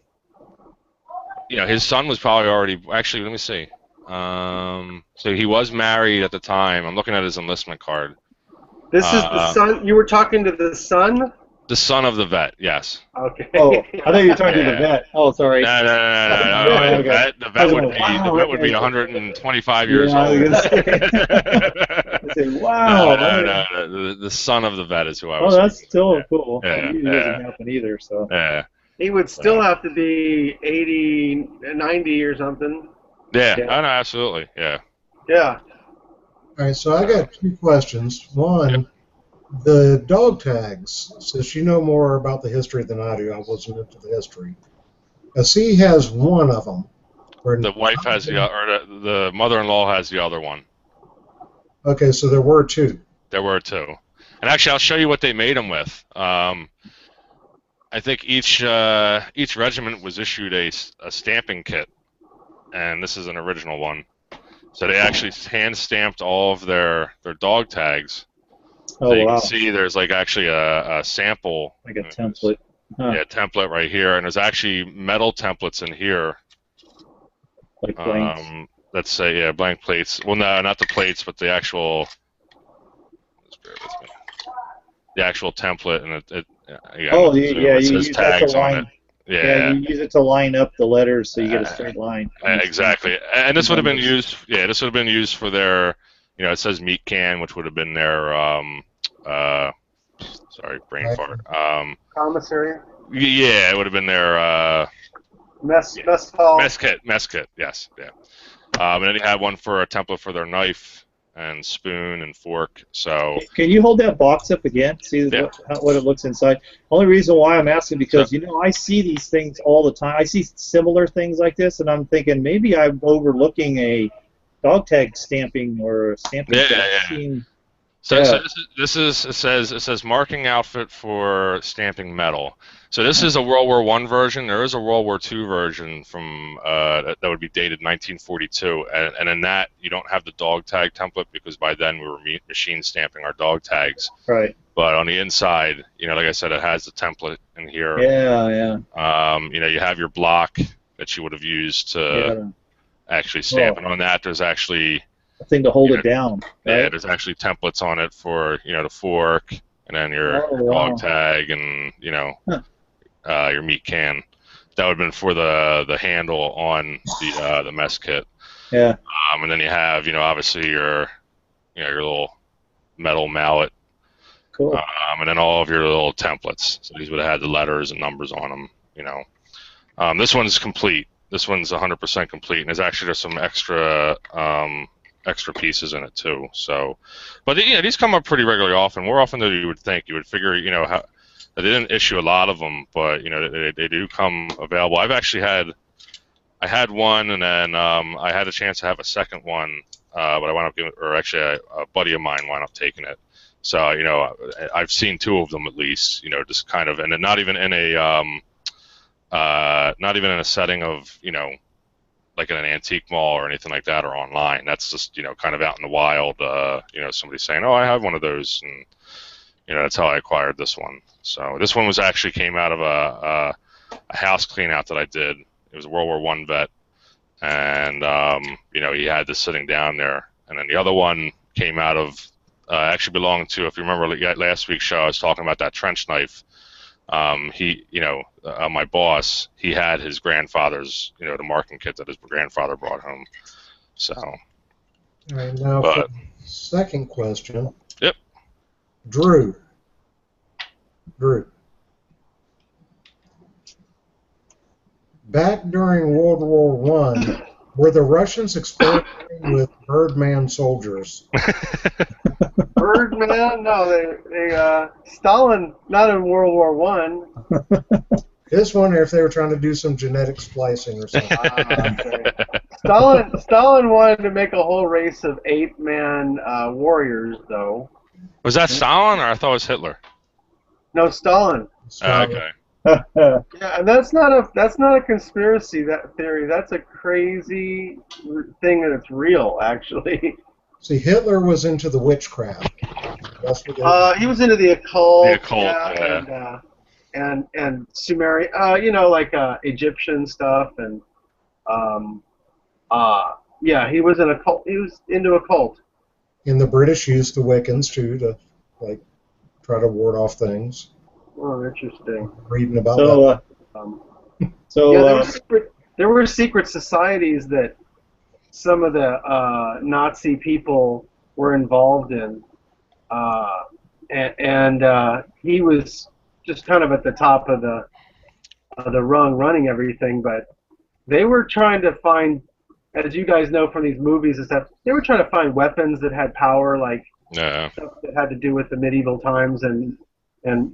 His son was probably already. Actually, let me see. So he was married at the time. I'm looking at his enlistment card. This is the son. You were talking to the son? The son of the vet, yes. Okay. Oh, I thought you were talking to the vet. Oh, sorry. No. The vet would be 125 years old. Wow. No. The son of the vet is who I was. Oh, that's still cool. Yeah. It doesn't happen either, so. Yeah. He would still have to be 80, 90 or something. Yeah. Oh, no, absolutely. Yeah. Yeah. All right, so I got two questions. One, the dog tags, since you know more about the history than I do, I wasn't into the history. C has one of them. The wife has the mother-in-law has the other one. Okay, so there were two. There were two. And actually, I'll show you what they made them with. I think each regiment was issued a stamping kit, and this is an original one. So they actually hand-stamped all of their dog tags. So you can see there's actually a sample. Like a template. Huh. Yeah, template right here. And there's actually metal templates in here. Like blanks? Let's say, blank plates. Well, no, not the plates, but the actual... Just bear with me. The actual template, and it says tags on it. Yeah, Yeah. you use it to line up the letters so you get a straight line. Exactly. And this would have been used. Yeah, this would have been used for their. It says meat can, which would have been their. Sorry, brain Right. fart. Commissary. Yeah, it would have been their. Mess hall. Mess kit. Yes. Yeah. And then you had one for a template for their knife and spoon and fork. So. Can you hold that box up again? See what it looks inside. Only reason why I'm asking because I see these things all the time. I see similar things like this, and I'm thinking maybe I'm overlooking a dog tag stamping or a stamping machine. So it says marking outfit for stamping metal. So this is a World War I version. There is a World War II version from that would be dated 1942, and in that you don't have the dog tag template because by then we were machine stamping our dog tags. Right. But on the inside, like I said, it has the template in here. Yeah. You have your block that you would have used to actually stamp, and on that there's actually a thing to hold it down. Right? Yeah, there's actually templates on it for the fork, and then your dog tag, and your meat can. That would have been for the handle on the mess kit. Yeah. And then you have obviously your little metal mallet. Cool. And then all of your little templates. So these would have had the letters and numbers on them. This one's complete. This one's 100% complete, and there's actually just some extra pieces in it too. So, but these come up pretty regularly, more often than you would think. You would figure, how they didn't issue a lot of them, but they do come available. I had one, and then I had a chance to have a second one, but I wound up giving, or actually a buddy of mine wound up taking it. So I've seen two of them at least. Just kind of, and not even in a setting of like in an antique mall or anything like that, or online. That's just kind of out in the wild. Somebody saying, "Oh, I have one of those," and that's how I acquired this one. So this one came out of a house clean out that I did. It was a World War I vet, and he had this sitting down there. And then the other one came out of actually belonged to, if you remember last week's show, I was talking about that trench knife. My boss, he had his grandfather's, the marking kit that his grandfather brought home. So. All right, now for the second question. Yep. Drew. Back during World War I, were the Russians experimenting with Birdman soldiers? Birdman? No, they Stalin, not in World War One. Just wondering if they were trying to do some genetic splicing or something. Okay. Stalin wanted to make a whole race of 8-man warriors, though. Was that Stalin, or I thought it was Hitler? No, Stalin. Okay. Yeah, and that's not a conspiracy theory. That's a crazy thing, and it's real, actually. See, Hitler was into the witchcraft. He was into the occult. The occult, yeah. And Sumerian, like Egyptian stuff, and he was an occult. He was into occult. And the British used the Wiccans too to try to ward off things. Oh, interesting. Reading about that. There were secret societies that some of the Nazi people were involved in, and he was just kind of at the top of the rung, running everything. But they were trying to find, as you guys know from these movies and stuff, they were trying to find weapons that had power, like stuff that had to do with the medieval times and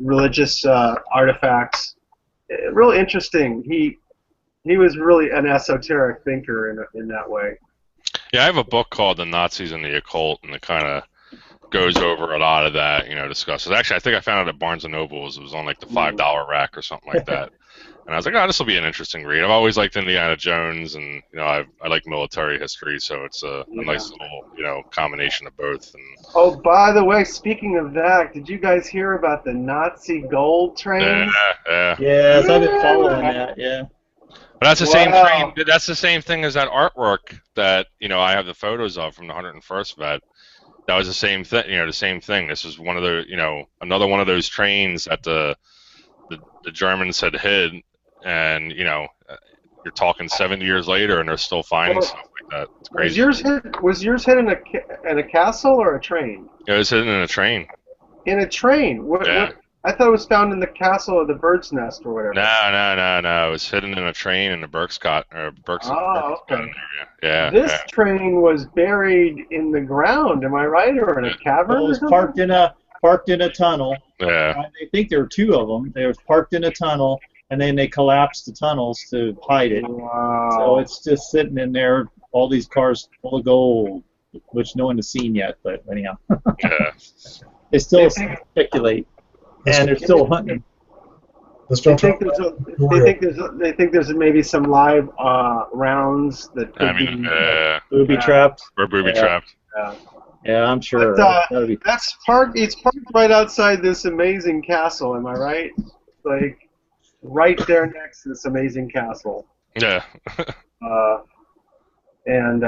religious artifacts. Really interesting. He was really an esoteric thinker in that way. Yeah, I have a book called The Nazis and the Occult, and it kind of goes over a lot of that, discusses. Actually, I think I found it at Barnes & Noble's. It was on like the $5 rack or something like that. And I was like, oh, this will be an interesting read. I've always liked Indiana Jones, and I like military history, so it's a nice little combination of both. And oh, by the way, speaking of that, did you guys hear about the Nazi gold train? Yeah. Yes, I've been following that. Yeah. But that's the same train. That's the same thing as that artwork that I have the photos of from the 101st Vet. That was the same thing. The same thing. This was one of the another one of those trains that the Germans had hid and you're talking 70 years later, and they're still finding Well, stuff like that. It's was crazy. yours hit in a castle or a train? It was hidden in a train. In a train. What? Yeah. What? I thought it was found in the castle of the bird's nest or whatever. No. It was hidden in a train in the Berkscott Okay. area. This train was buried in the ground. Am I right, or in a cavern? Well, it or was something? parked in a tunnel. Yeah. I think there were two of them. They were parked in a tunnel, and then they collapsed the tunnels to hide it. Wow. So it's just sitting in there, all these cars full of gold, which no one has seen yet. But anyhow, Yeah. they still speculate, and they're still hunting. Let's They don't think talk there's about they think there's maybe some live rounds that could I mean, Booby trapped. we're booby Yeah. trapped. Yeah, I'm sure. But, That'll be. That's parked. It's parked right outside this amazing castle. Am I right? Like right there next to this amazing castle. Yeah. And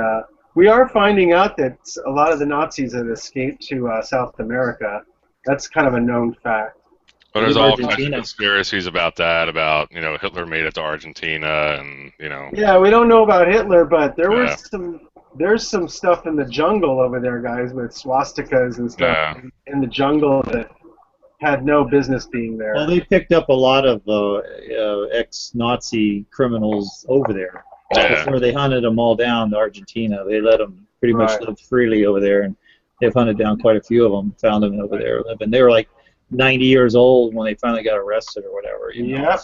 we are finding out that a lot of the Nazis have escaped to South America. That's kind of a known fact. But there's Leave all kinds of Argentina. conspiracies about that, about Hitler made it to Argentina, and Yeah, we don't know about Hitler, but Yeah. there's some stuff in the jungle over there, guys, with swastikas and stuff Yeah. in the jungle that had no business being there. Well, they picked up a lot of ex-Nazi criminals over there. Yeah. Before they hunted them all down to Argentina, they let them pretty much Right. live freely over there, and they've hunted down quite a few of them, found them over there living. They were like 90 years old when they finally got arrested or whatever. Yeah.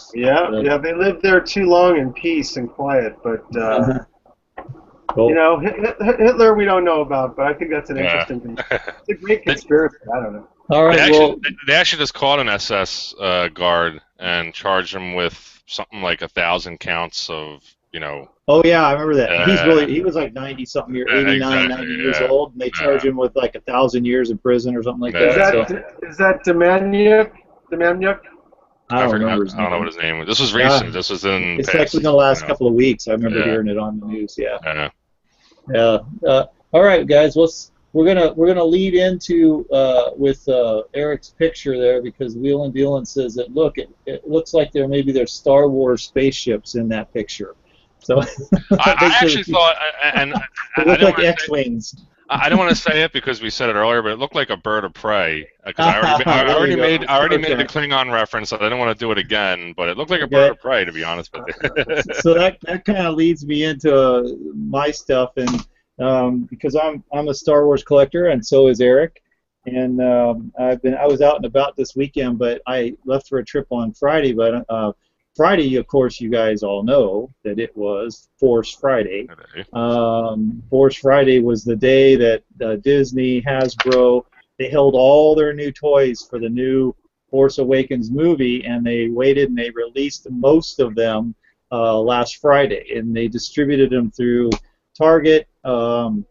They lived there too long in peace and quiet, but Well, Hitler we don't know about, but I think that's an Yeah. interesting thing. It's a great conspiracy. I don't know. all right. They actually just caught an SS guard and charged him with something like 1,000 counts of Oh yeah, I remember that. Yeah. He was like 90 something years, Yeah, 89, exactly, 90 years yeah. old, and they charge him with like 1,000 years in prison or something like Yeah. that. Is that Demaniuk? I don't remember his I don't know name. what his name was. This was recent. This was in It's past, like within the last couple of weeks. I remember Yeah. hearing it on the news. Yeah. Yeah. Yeah. All right, guys. We're gonna lead into with Eric's picture there, because Wheelin' Dealin' says that it looks like there's Star Wars spaceships in that picture. So I actually thought, and they look like X-wings. I don't want to say it because we said it earlier, but it looked like a bird of prey. Because I already made the Klingon reference, so I didn't want to do it again. But it looked like a bird of prey, to be honest with you. So that kind of leads me into my stuff, and because I'm a Star Wars collector, and so is Erik, and I was out and about this weekend, but I left for a trip on Friday. But Friday, of course, you guys all know that it was Force Friday. Force Friday was the day that Disney, Hasbro, they held all their new toys for the new Force Awakens movie, and they waited and they released most of them last Friday, and they distributed them through Target, Walmart,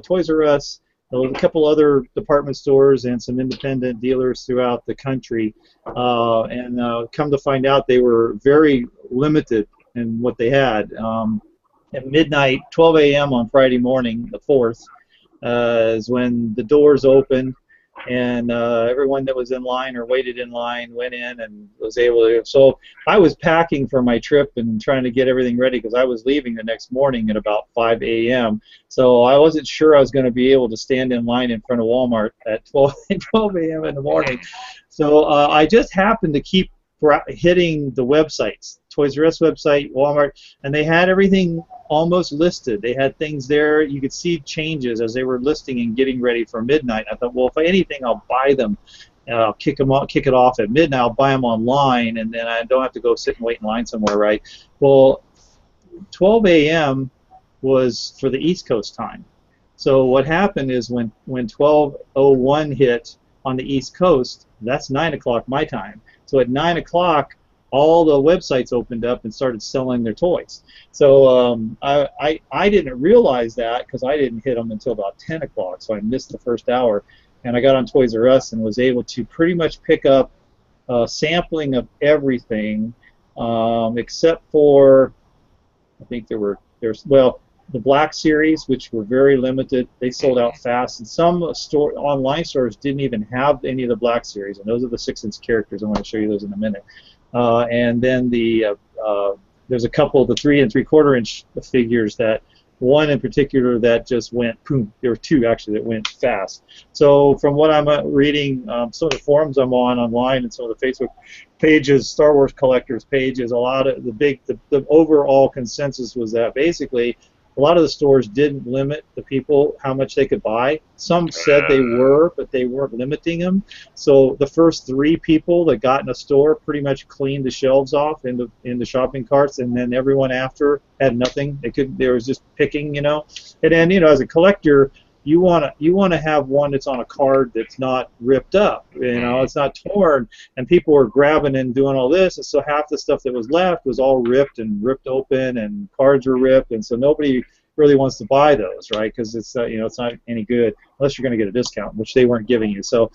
Toys R Us, a couple other department stores, and some independent dealers throughout the country. And come to find out, they were very limited in what they had. At midnight, 12 a.m. on Friday morning, the 4th, is when the doors opened, and everyone that was in line or waited in line went in and was able to. So I was packing for my trip and trying to get everything ready, because I was leaving the next morning at about 5 a.m. So I wasn't sure I was going to be able to stand in line in front of Walmart at 12 a.m. in the morning. So I just happened to keep hitting the websites, Toys R Us website, Walmart, and they had everything almost listed. They had things there. You could see changes as they were listing and getting ready for midnight. I thought, well, if anything, I'll buy them. And I'll kick it off at midnight. I'll buy them online, and then I don't have to go sit and wait in line somewhere, right? Well, 12 a.m. was for the East Coast time. So what happened is when 12:01 hit on the East Coast, that's 9 o'clock my time. So at 9 o'clock, all the websites opened up and started selling their toys. So I didn't realize that, because I didn't hit them until about 10 o'clock, so I missed the first hour. And I got on Toys R Us and was able to pretty much pick up a sampling of everything, except for, I think there's the Black Series, which were very limited. They sold out fast, and some online stores didn't even have any of the Black Series, and those are the 6-inch characters. I'm going to show you those in a minute. and then there's a couple of the 3 3/4 inch figures that. One in particular that just went boom. There were two actually that went fast. So from what I'm reading, some of the forums I'm on online and some of the Facebook pages, Star Wars collectors pages, a lot of the overall consensus was that basically a lot of the stores didn't limit the people how much they could buy. Some said they were, but they weren't limiting them. So the first 3 people that got in a store pretty much cleaned the shelves off in the shopping carts, and then everyone after had nothing. They was just picking, you know. And then, you know, as a collector, you want to have one that's on a card that's not ripped up, you know, it's not torn, and people were grabbing and doing all this, and so half the stuff that was left was all ripped open, and cards were ripped, and so nobody really wants to buy those, right? Because it's you know, it's not any good unless you're going to get a discount, which they weren't giving you. So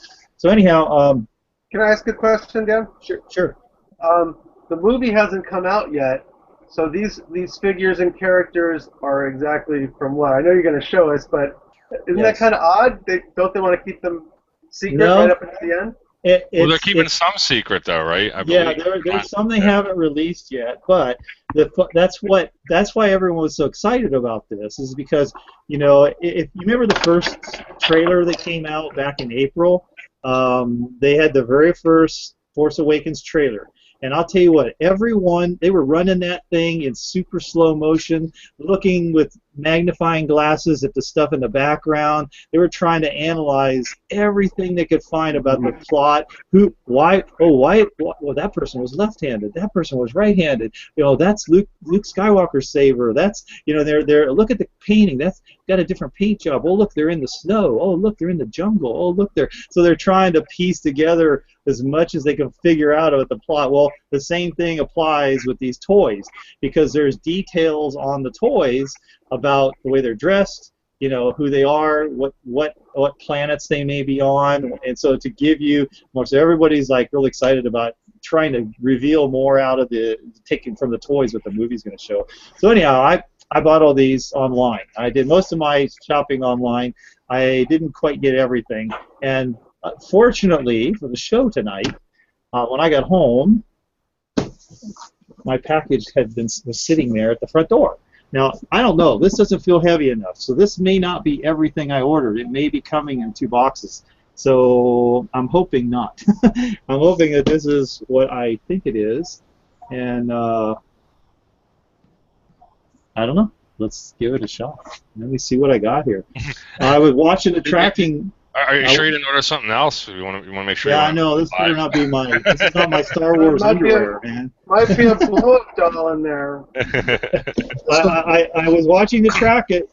anyhow, can I ask a question, Dan? Sure. The movie hasn't come out yet. So these figures and characters are exactly from what? I know you're going to show us, but isn't that kind of odd? Don't they want to keep them secret right up until the end? Well, they're keeping some secret though, right? Yeah, there's some they haven't released yet, but that's why everyone was so excited about this, is because, you know, if you remember the first trailer that came out back in April, they had the very first Force Awakens trailer. And I'll tell you what, they were running that thing in super slow motion, looking with magnifying glasses at the stuff in the background. They were trying to analyze everything they could find about the plot. Why, well, that person was left-handed. That person was right-handed. You know, that's Luke Skywalker's saber. That's, you know, they're look at the painting. That's got a different paint job. Oh, look, they're in the snow. Oh, look, they're in the jungle. Oh, look, so they're trying to piece together as much as they can figure out about the plot. Well, the same thing applies with these toys, because there's details on the toys about the way they're dressed, you know, who they are, what planets they may be on, and so to give you more, so everybody's like really excited about trying to reveal more out of taking from the toys what the movie's going to show. So anyhow, I bought all these online. I did most of my shopping online. I didn't quite get everything, and fortunately for the show tonight, when I got home, my package was sitting there at the front door. Now, I don't know. This doesn't feel heavy enough, so this may not be everything I ordered. It may be coming in 2 boxes. So I'm hoping not. I'm hoping that this is what I think it is, and I don't know. Let's give it a shot. Let me see what I got here. I was watching the tracking. Are you sure you didn't order something else? You want to make sure. Yeah, I know. This better not be this is not my Star Wars underwear, man. Might be a blow-up doll in there. I was watching the tracking,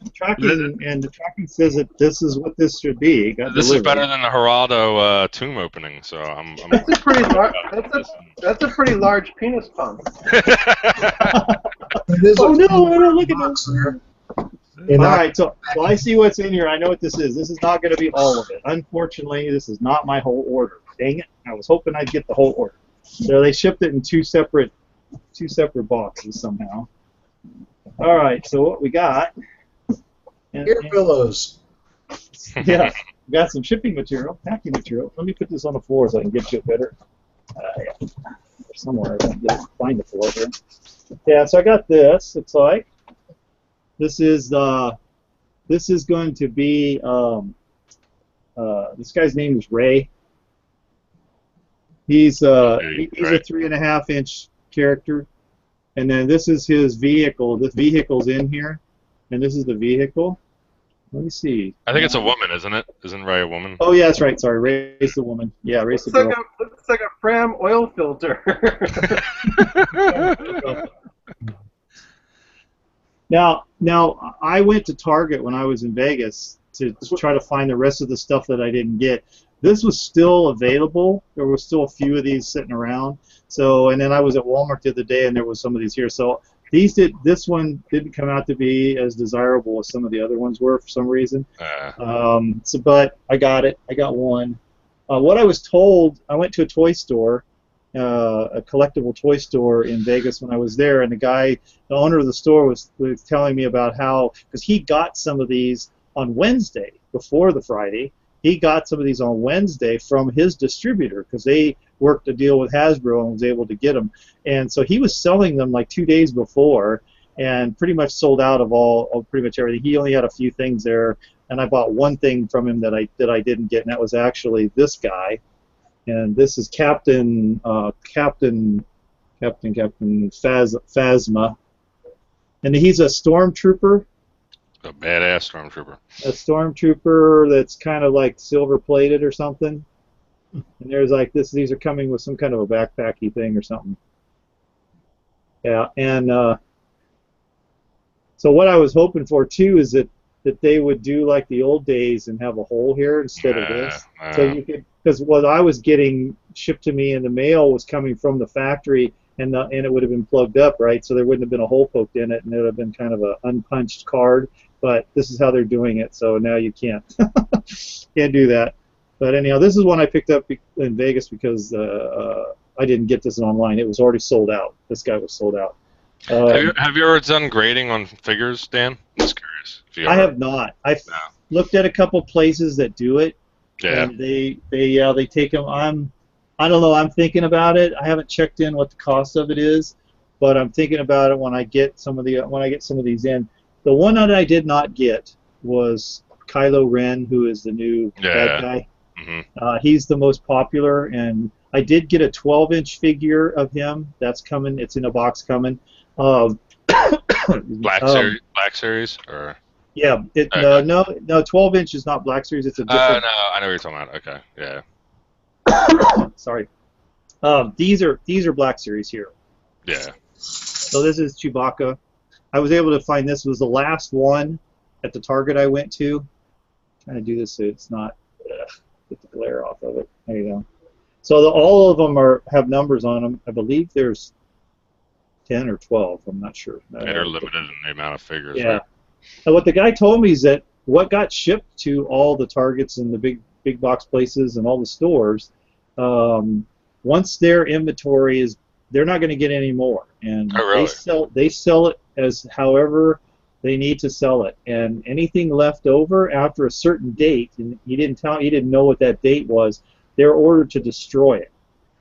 and the tracking says that this is what this should be. This is better than the Geraldo tomb opening, so I'm that's a pretty that's a pretty large penis pump. Oh no! Look at this. All right, so I see what's in here. I know what this is. This is not going to be all of it. Unfortunately, this is not my whole order. Dang it! I was hoping I'd get the whole order. So they shipped it in two separate boxes somehow. All right, so what we got? Ear pillows. Yeah, we got some shipping material, packing material. Let me put this on the floor so I can get to it better. Yeah. Somewhere I can find the floor here. Yeah, so I got this. Looks like. This is going to be this guy's name is Ray. He's a 3.5-inch character, and then this is his vehicle. This vehicle's in here, and this is the vehicle. Let me see. I think it's a woman, isn't it? Isn't Ray a woman? Oh yeah, that's right. Sorry, Ray's the woman. Yeah, Ray's the girl. Looks like a Fram oil filter. Now, I went to Target when I was in Vegas to try to find the rest of the stuff that I didn't get. This was still available. There were still a few of these sitting around. So, and then I was at Walmart the other day, and there was some of these here. So this one didn't come out to be as desirable as some of the other ones were for some reason. But I got it. I got one. What I was told, I went to a toy store. A collectible toy store in Vegas when I was there, and the owner of the store was telling me about how, because he got some of these on Wednesday before the Friday, he got some of these on Wednesday from his distributor, because they worked a deal with Hasbro and was able to get them. And so he was selling them like 2 days before, and pretty much sold out of pretty much everything. He only had a few things there, and I bought one thing from him that I didn't get, and that was actually this guy. And this is Captain Phasma, and he's a stormtrooper. A badass stormtrooper. A stormtrooper that's kind of like silver plated or something. And there's like this. These are coming with some kind of a backpacky thing or something. Yeah, and so what I was hoping for too is that they would do like the old days and have a hole here instead of this. So you could, because what I was getting shipped to me in the mail was coming from the factory, and it would have been plugged up, right? So there wouldn't have been a hole poked in it, and it would have been kind of an unpunched card. But this is how they're doing it, so now you can't can't do that. But anyhow, this is one I picked up in Vegas because I didn't get this online. It was already sold out. This guy was sold out. Have you ever done grading on figures, Dan? I'm just curious. I have not. I've looked at a couple places that do it. Yeah. And they take them. I don't know. I'm thinking about it. I haven't checked in what the cost of it is, but I'm thinking about it when I get some of these in. The one that I did not get was Kylo Ren, who is the new bad guy. Mm-hmm. He's the most popular, and I did get a 12-inch figure of him. That's coming. It's in a box coming. Black series, or yeah, no, 12-inch is not Black Series. It's a different. No, I know what you're talking about. Okay, yeah. Sorry. These are Black Series here. Yeah. So this is Chewbacca. I was able to find this was the last one at the Target I went to. I'm trying to do this so it's not get the glare off of it. There you go. So all of them have numbers on them. I believe there's 10 or 12. I'm not sure. They're limited in the amount of figures. Yeah. Right? And what the guy told me is that what got shipped to all the Targets and the big box places and all the stores, once their inventory is, they're not going to get any more, and they sell it as however they need to sell it, and anything left over after a certain date, and he didn't know what that date was, they're ordered to destroy it.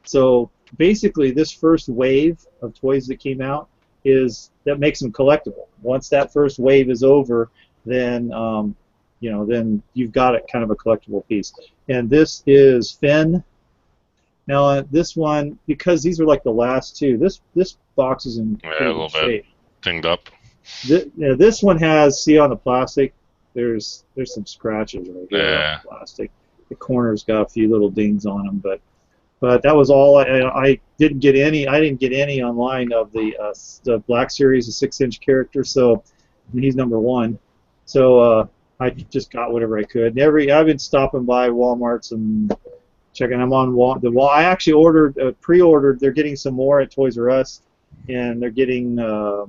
So basically, this first wave of toys that came out that makes them collectible. Once that first wave is over, then then you've got it kind of a collectible piece. And this is Finn. Now this one, because these are like the last two, this box is in a little bit dinged up. This one has, see on the plastic, there's some scratches right there on the plastic. The corner's got a few little dings on them, but that was all. I didn't get any. I didn't get any online of the Black Series, the 6-inch character. So he's number 1. So I just got whatever I could. I've been stopping by Walmart's and checking. I'm on the wall. I actually pre-ordered. They're getting some more at Toys R Us, and they're getting they're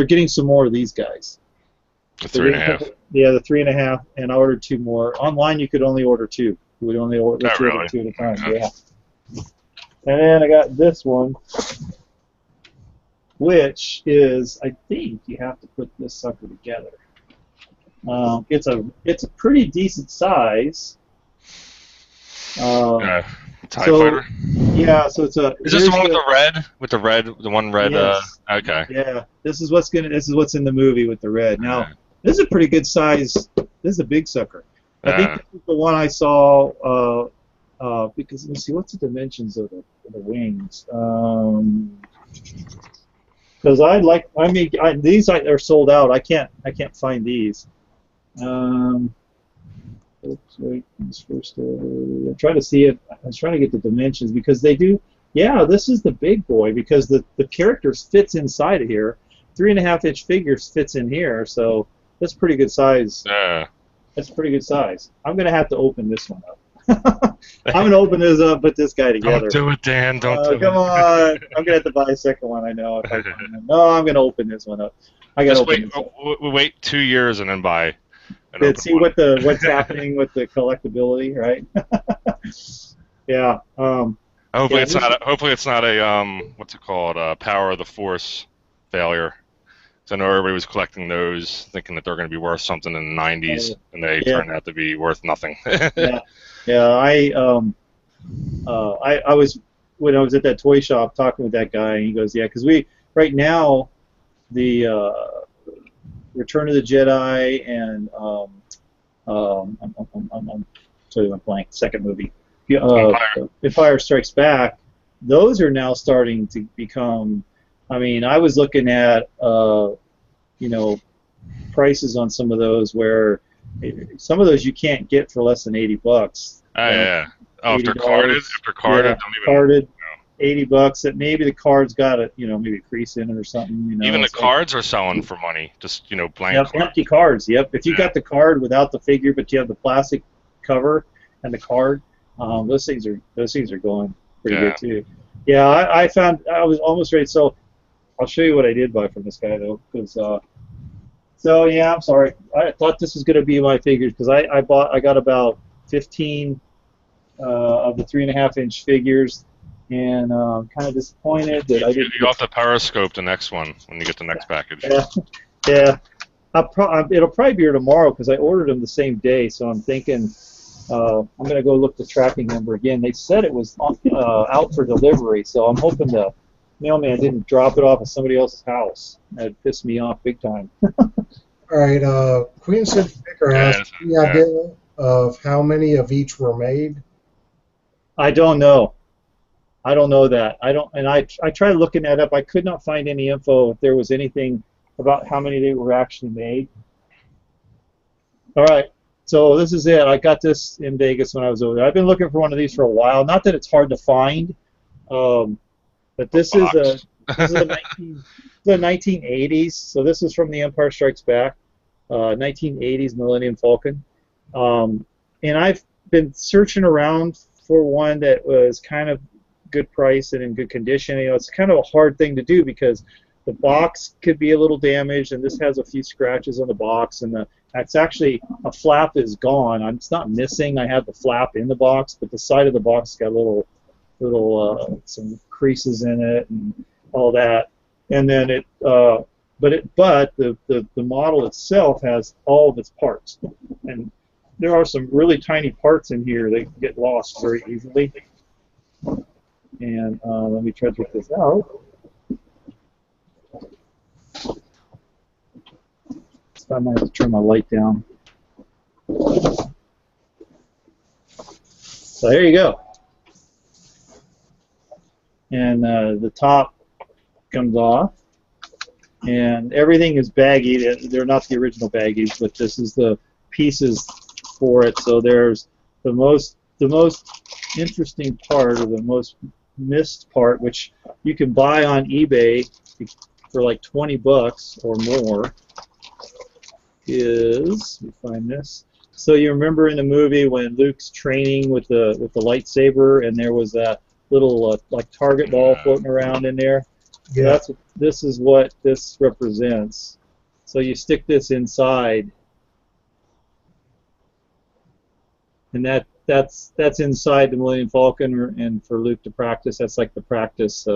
getting some more of these guys. The 3.5. Yeah, the 3.5, and I ordered 2 more. Online, you could only order 2. You would only order 2 at a time. Yeah. And then I got this one, which is, I think you have to put this sucker together. It's a pretty decent size. TIE fighter. Yeah, so it's a. Is this the one with the red? The one red. Yes. Okay. Yeah, this is what's in the movie with the red. Now, this is a pretty good size. This is a big sucker. I think this is the one I saw. Because let me see, what's the dimensions of the wings? Because these are sold out. I can't find these. Oops, wait, I'm trying to see it. I was trying to get the dimensions because they do. Yeah, this is the big boy because the characters fits inside of here. 3.5-inch figures fits in here, so that's pretty good size. Yeah. That's pretty good size. I'm gonna have to open this one up. I'm gonna open this up, put this guy together. Don't do it, Dan. Don't do it. Come on. I'm gonna have to buy a second one. I know. No, I'm gonna open this one up. I gotta open this up. Wait 2 years and then buy. And see what's happening with the collectability, right? Yeah. Hopefully it's not a what's it called? Power of the Force failure. So I know everybody was collecting those, thinking that they're going to be worth something in the 90s, and they turned out to be worth nothing. Yeah. I was when I was at that toy shop talking with that guy, and he goes, yeah, because we right now the Return of the Jedi and I'm sorry, I'm blank. Second movie, Empire Strikes Back. Those are now starting to become. I mean, I was looking at prices on some of those where some of those you can't get for less than $80. Oh yeah. Oh, if they're $80. carded, Yeah, don't even. carded. $80 that maybe the card's got a maybe a crease in it or something. Even the it's cards are selling for money. Just blank. Yep, cards. empty cards. Yep. If you got the card without the figure, but you have the plastic cover and the card, those things are going pretty good too. Yeah, I found I was almost ready. So I'll show you what I did buy from this guy though, because so yeah, I'm sorry. I thought this was going to be my figures because I got about 15 of the 3.5-inch figures. And kind of disappointed that I didn't. You'll have to periscope the next one when you get the next package. Yeah. It'll probably be here tomorrow because I ordered them the same day. So I'm thinking I'm going to go look the tracking number again. They said it was out for delivery, so I'm hoping the mailman didn't drop it off at somebody else's house. That pissed me off big time. All right, Queen City Picker asked any idea of how many of each were made? I don't know. I don't know that. I tried looking that up. I could not find any info if there was anything about how many they were actually made. All right, so this is it. I got this in Vegas when I was over there. I've been looking for one of these for a while. Not that it's hard to find, but this is the 1980s. So this is from The Empire Strikes Back, 1980s Millennium Falcon, and I've been searching around for one that was kind of good price and in good condition. It's kind of a hard thing to do because the box could be a little damaged, and this has a few scratches on the box, and that's actually a flap is gone. It's not missing. I have the flap in the box, but the side of the box got little some creases in it and all that. And then but the model itself has all of its parts, and there are some really tiny parts in here that get lost very easily. And let me try to get this out. So I might have to turn my light down. So there you go. And the top comes off. And everything is baggy. They're not the original baggies, but this is the pieces for it. So there's the most interesting part, or the most missed part, which you can buy on eBay for like $20 or more, is, let me find this. So you remember in the movie when Luke's training with the lightsaber, and there was that little like target ball floating around in there? Yeah. This is what this represents. So you stick this inside, and that's inside the Millennium Falcon, and for Luke to practice, that's like the practice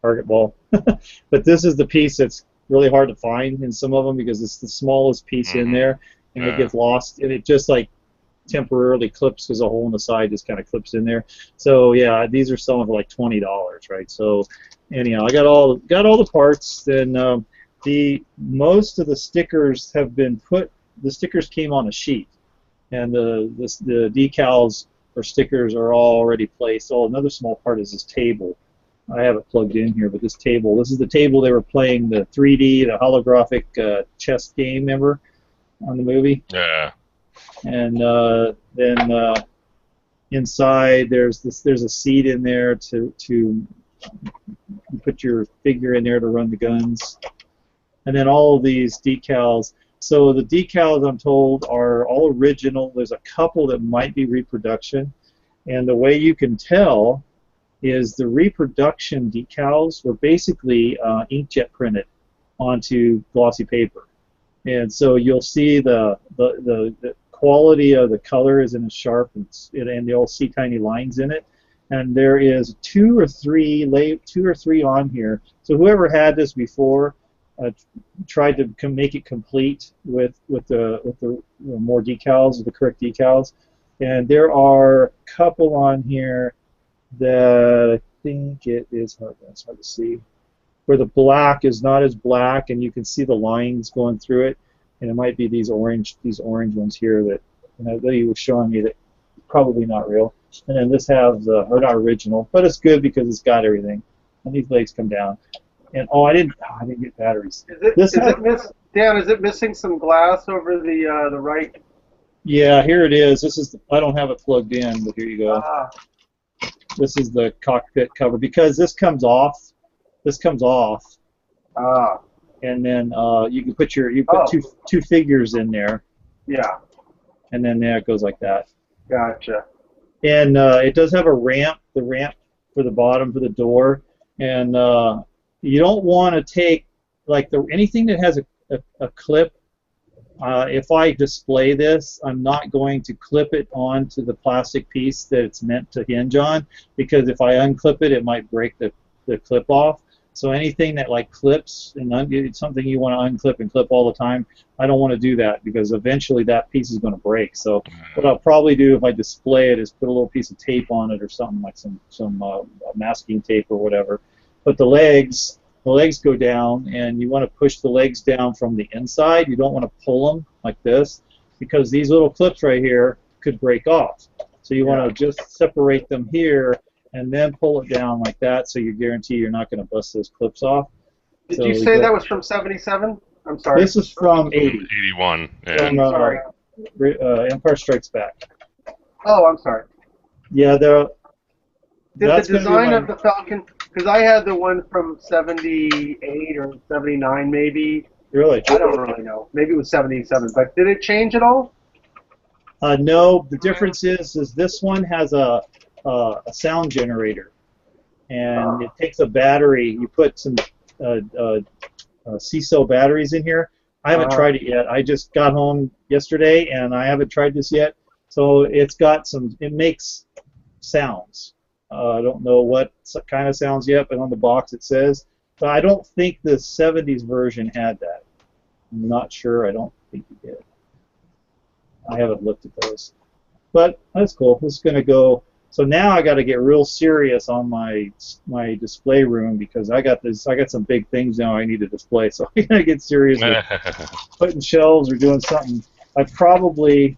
target ball. But this is the piece that's really hard to find in some of them because it's the smallest piece in there, and it gets lost, and it just like temporarily clips because a hole in the side just kind of clips in there. So yeah, these are selling for like $20, right? So anyhow, I got all the parts. Then the most of the stickers have been put. The stickers came on a sheet, and the decals or stickers are all already placed. Oh, another small part is this table. I have it plugged in here, but this table. This is the table they were playing the 3D, the holographic chess game, remember, on the movie? Yeah. And then inside there's a seat in there to put your figure in there to run the guns, and then all of these decals. So the decals, I'm told, are all original. There's a couple that might be reproduction, and the way you can tell is the reproduction decals were basically inkjet printed onto glossy paper, and so you'll see the quality of the color isn't as sharp, and you'll see tiny lines in it. And there is two or three on here. So whoever had this before, tried to make it complete with the more decals, the correct decals, and there are a couple on here that I think it's hard to see, where the black is not as black, and you can see the lines going through it, and it might be these orange ones here that that he was showing me that probably not real. And then this has or not original, but it's good because it's got everything. And these legs come down. And I didn't get batteries. Dan, is it missing some glass over the right? Yeah, here it is. I don't have it plugged in, but here you go. This is the cockpit cover because this comes off. And then you can put two figures in there. Yeah. And then it goes like that. Gotcha. And it does have a ramp, the ramp for the bottom for the door, and you don't want to take anything that has a clip. If I display this, I'm not going to clip it onto the plastic piece that it's meant to hinge on, because if I unclip it, it might break the clip off. So anything that clips and it's something you want to unclip and clip all the time, I don't want to do that because eventually that piece is going to break. So what I'll probably do if I display it is put a little piece of tape on it or something like some masking tape or whatever. But the legs go down, and you want to push the legs down from the inside. You don't want to pull them like this because these little clips right here could break off. So you want to just separate them here and then pull it down like that, so you guarantee you're not going to bust those clips off. Did you say that was from 77? I'm sorry. This is from 80. 81. Yeah. From sorry. Empire Strikes Back. Oh, I'm sorry. Yeah, Did the design of the Falcon, because I had the one from 78 or 79 maybe. Really? I don't really know. Maybe it was 77, but did it change at all? No, the difference is this one has a sound generator, and it takes a battery. You put some C-cell batteries in here. I haven't tried it yet. I just got home yesterday, and I haven't tried this yet. So it makes sounds. I don't know what kind of sounds yet, but on the box it says. But I don't think the 70s version had that. I'm not sure. I don't think it did. I haven't looked at those. But that's cool. This is going to go. So now I got to get real serious on my display room because I got some big things now I need to display. So I got to get serious with putting shelves or doing something. I probably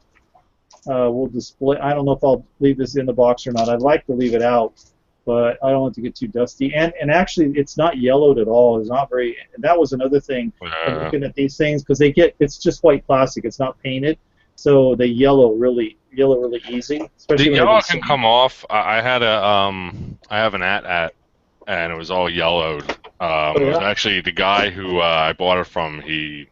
will display. I don't know if I'll leave this in the box or not. I'd like to leave it out, but I don't want it to get too dusty. And actually, it's not yellowed at all. It's not very. And that was another thing. Looking at these things because it's just white plastic. It's not painted. So they yellow really easy. The yellow can come off. I have an AT-AT, and it was all yellowed. It was actually the guy who I bought it from. He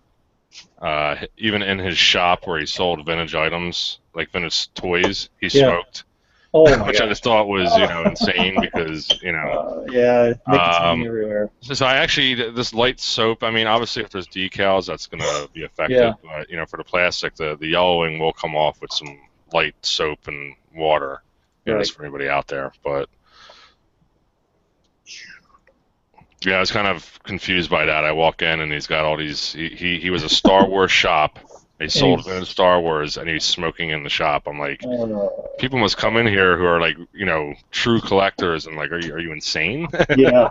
even in his shop where he sold vintage items, like vintage toys, he smoked. Oh my which gosh. I just thought was insane because nicotine everywhere. So I actually this light soap. I mean, obviously if there's decals, that's going to be effective. But for the plastic, the yellowing will come off with some light soap and water. Just for anybody out there, but. Yeah, I was kind of confused by that. I walk in and he's got all these. He was a Star Wars shop. He sold Star Wars, and he's smoking in the shop. I'm like, people must come in here who are like, true collectors, and like, are you insane? Yeah.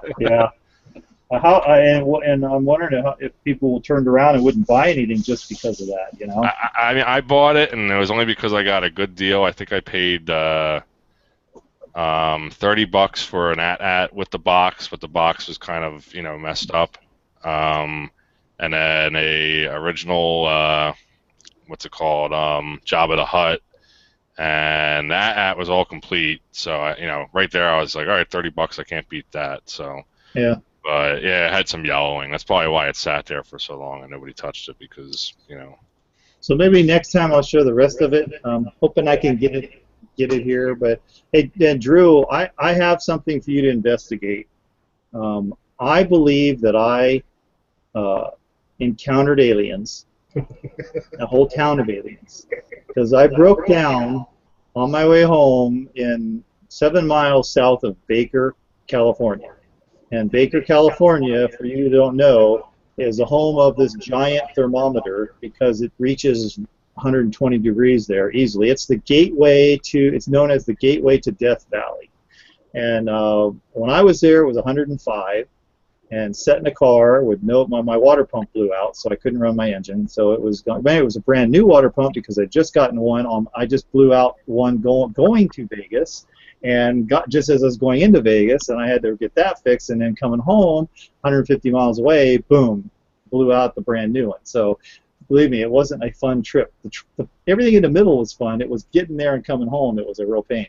And I'm wondering if people turned around and wouldn't buy anything just because of that. I mean, I bought it, and it was only because I got a good deal. I think I paid $30 for an AT-AT with the box, but the box was kind of messed up. And then a original. What's it called? Jabba the Hutt, and that AT was all complete. So right there, I was like, all right, $30, I can't beat that. So yeah. But yeah, it had some yellowing. That's probably why it sat there for so long and nobody touched it because So maybe next time I'll show the rest of it. Hoping I can get it here. But hey, Drew, I have something for you to investigate. I believe that I encountered aliens. A whole town of aliens, because I broke down on my way home in 7 miles south of Baker, California. And Baker, California, for you who don't know, is the home of this giant thermometer because it reaches 120 degrees there easily. It's the gateway to, it's known as the gateway to Death Valley. And when I was there, it was 105, and set in a car with my water pump blew out, so I couldn't run my engine. So it was a brand new water pump because I'd just gotten one. I just blew out one going to Vegas, and got just as I was going into Vegas, and I had to get that fixed. And then coming home, 150 miles away, boom, blew out the brand new one. So believe me, it wasn't a fun trip. Everything in the middle was fun. It was getting there and coming home that was a real pain.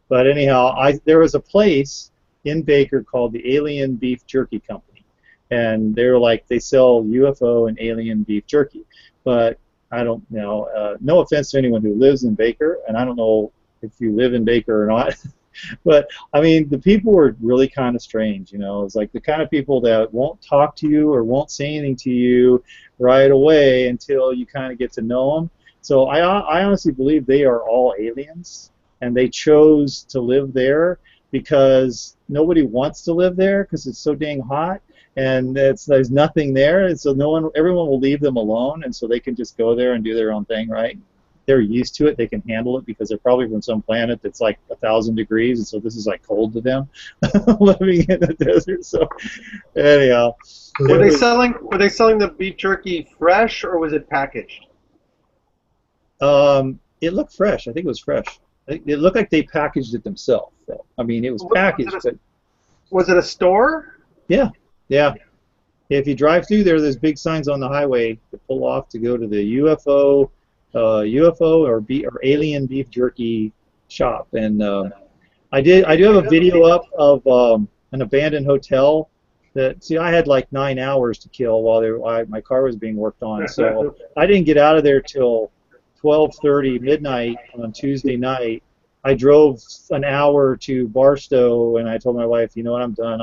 But anyhow, there was a place in Baker called the Alien Beef Jerky Company, and they're like, they sell UFO and alien beef jerky. But I don't know. No offense to anyone who lives in Baker, and I don't know if you live in Baker or not. But I mean, the people were really kind of strange. You know, it's like the kind of people that won't talk to you or won't say anything to you right away until you kind of get to know them. So I honestly believe they are all aliens, and they chose to live there because nobody wants to live there because it's so dang hot, and there's nothing there, and so everyone will leave them alone, and so they can just go there and do their own thing, right? They're used to it. They can handle it because they're probably from some planet that's like 1,000 degrees, and so this is like cold to them, living in the desert. So, anyhow, were they selling the beef jerky fresh, or was it packaged? It looked fresh. I think it was fresh. It looked like they packaged it themselves. So, I mean, it was packaged. Was it a store? Yeah, yeah. If you drive through there, there's big signs on the highway to pull off to go to the UFO or alien beef jerky shop. And I do have a video up of an abandoned hotel. I had like 9 hours to kill while my car was being worked on. So I didn't get out of there till 12:30 midnight on Tuesday night. I drove an hour to Barstow, and I told my wife, you know what, I'm done.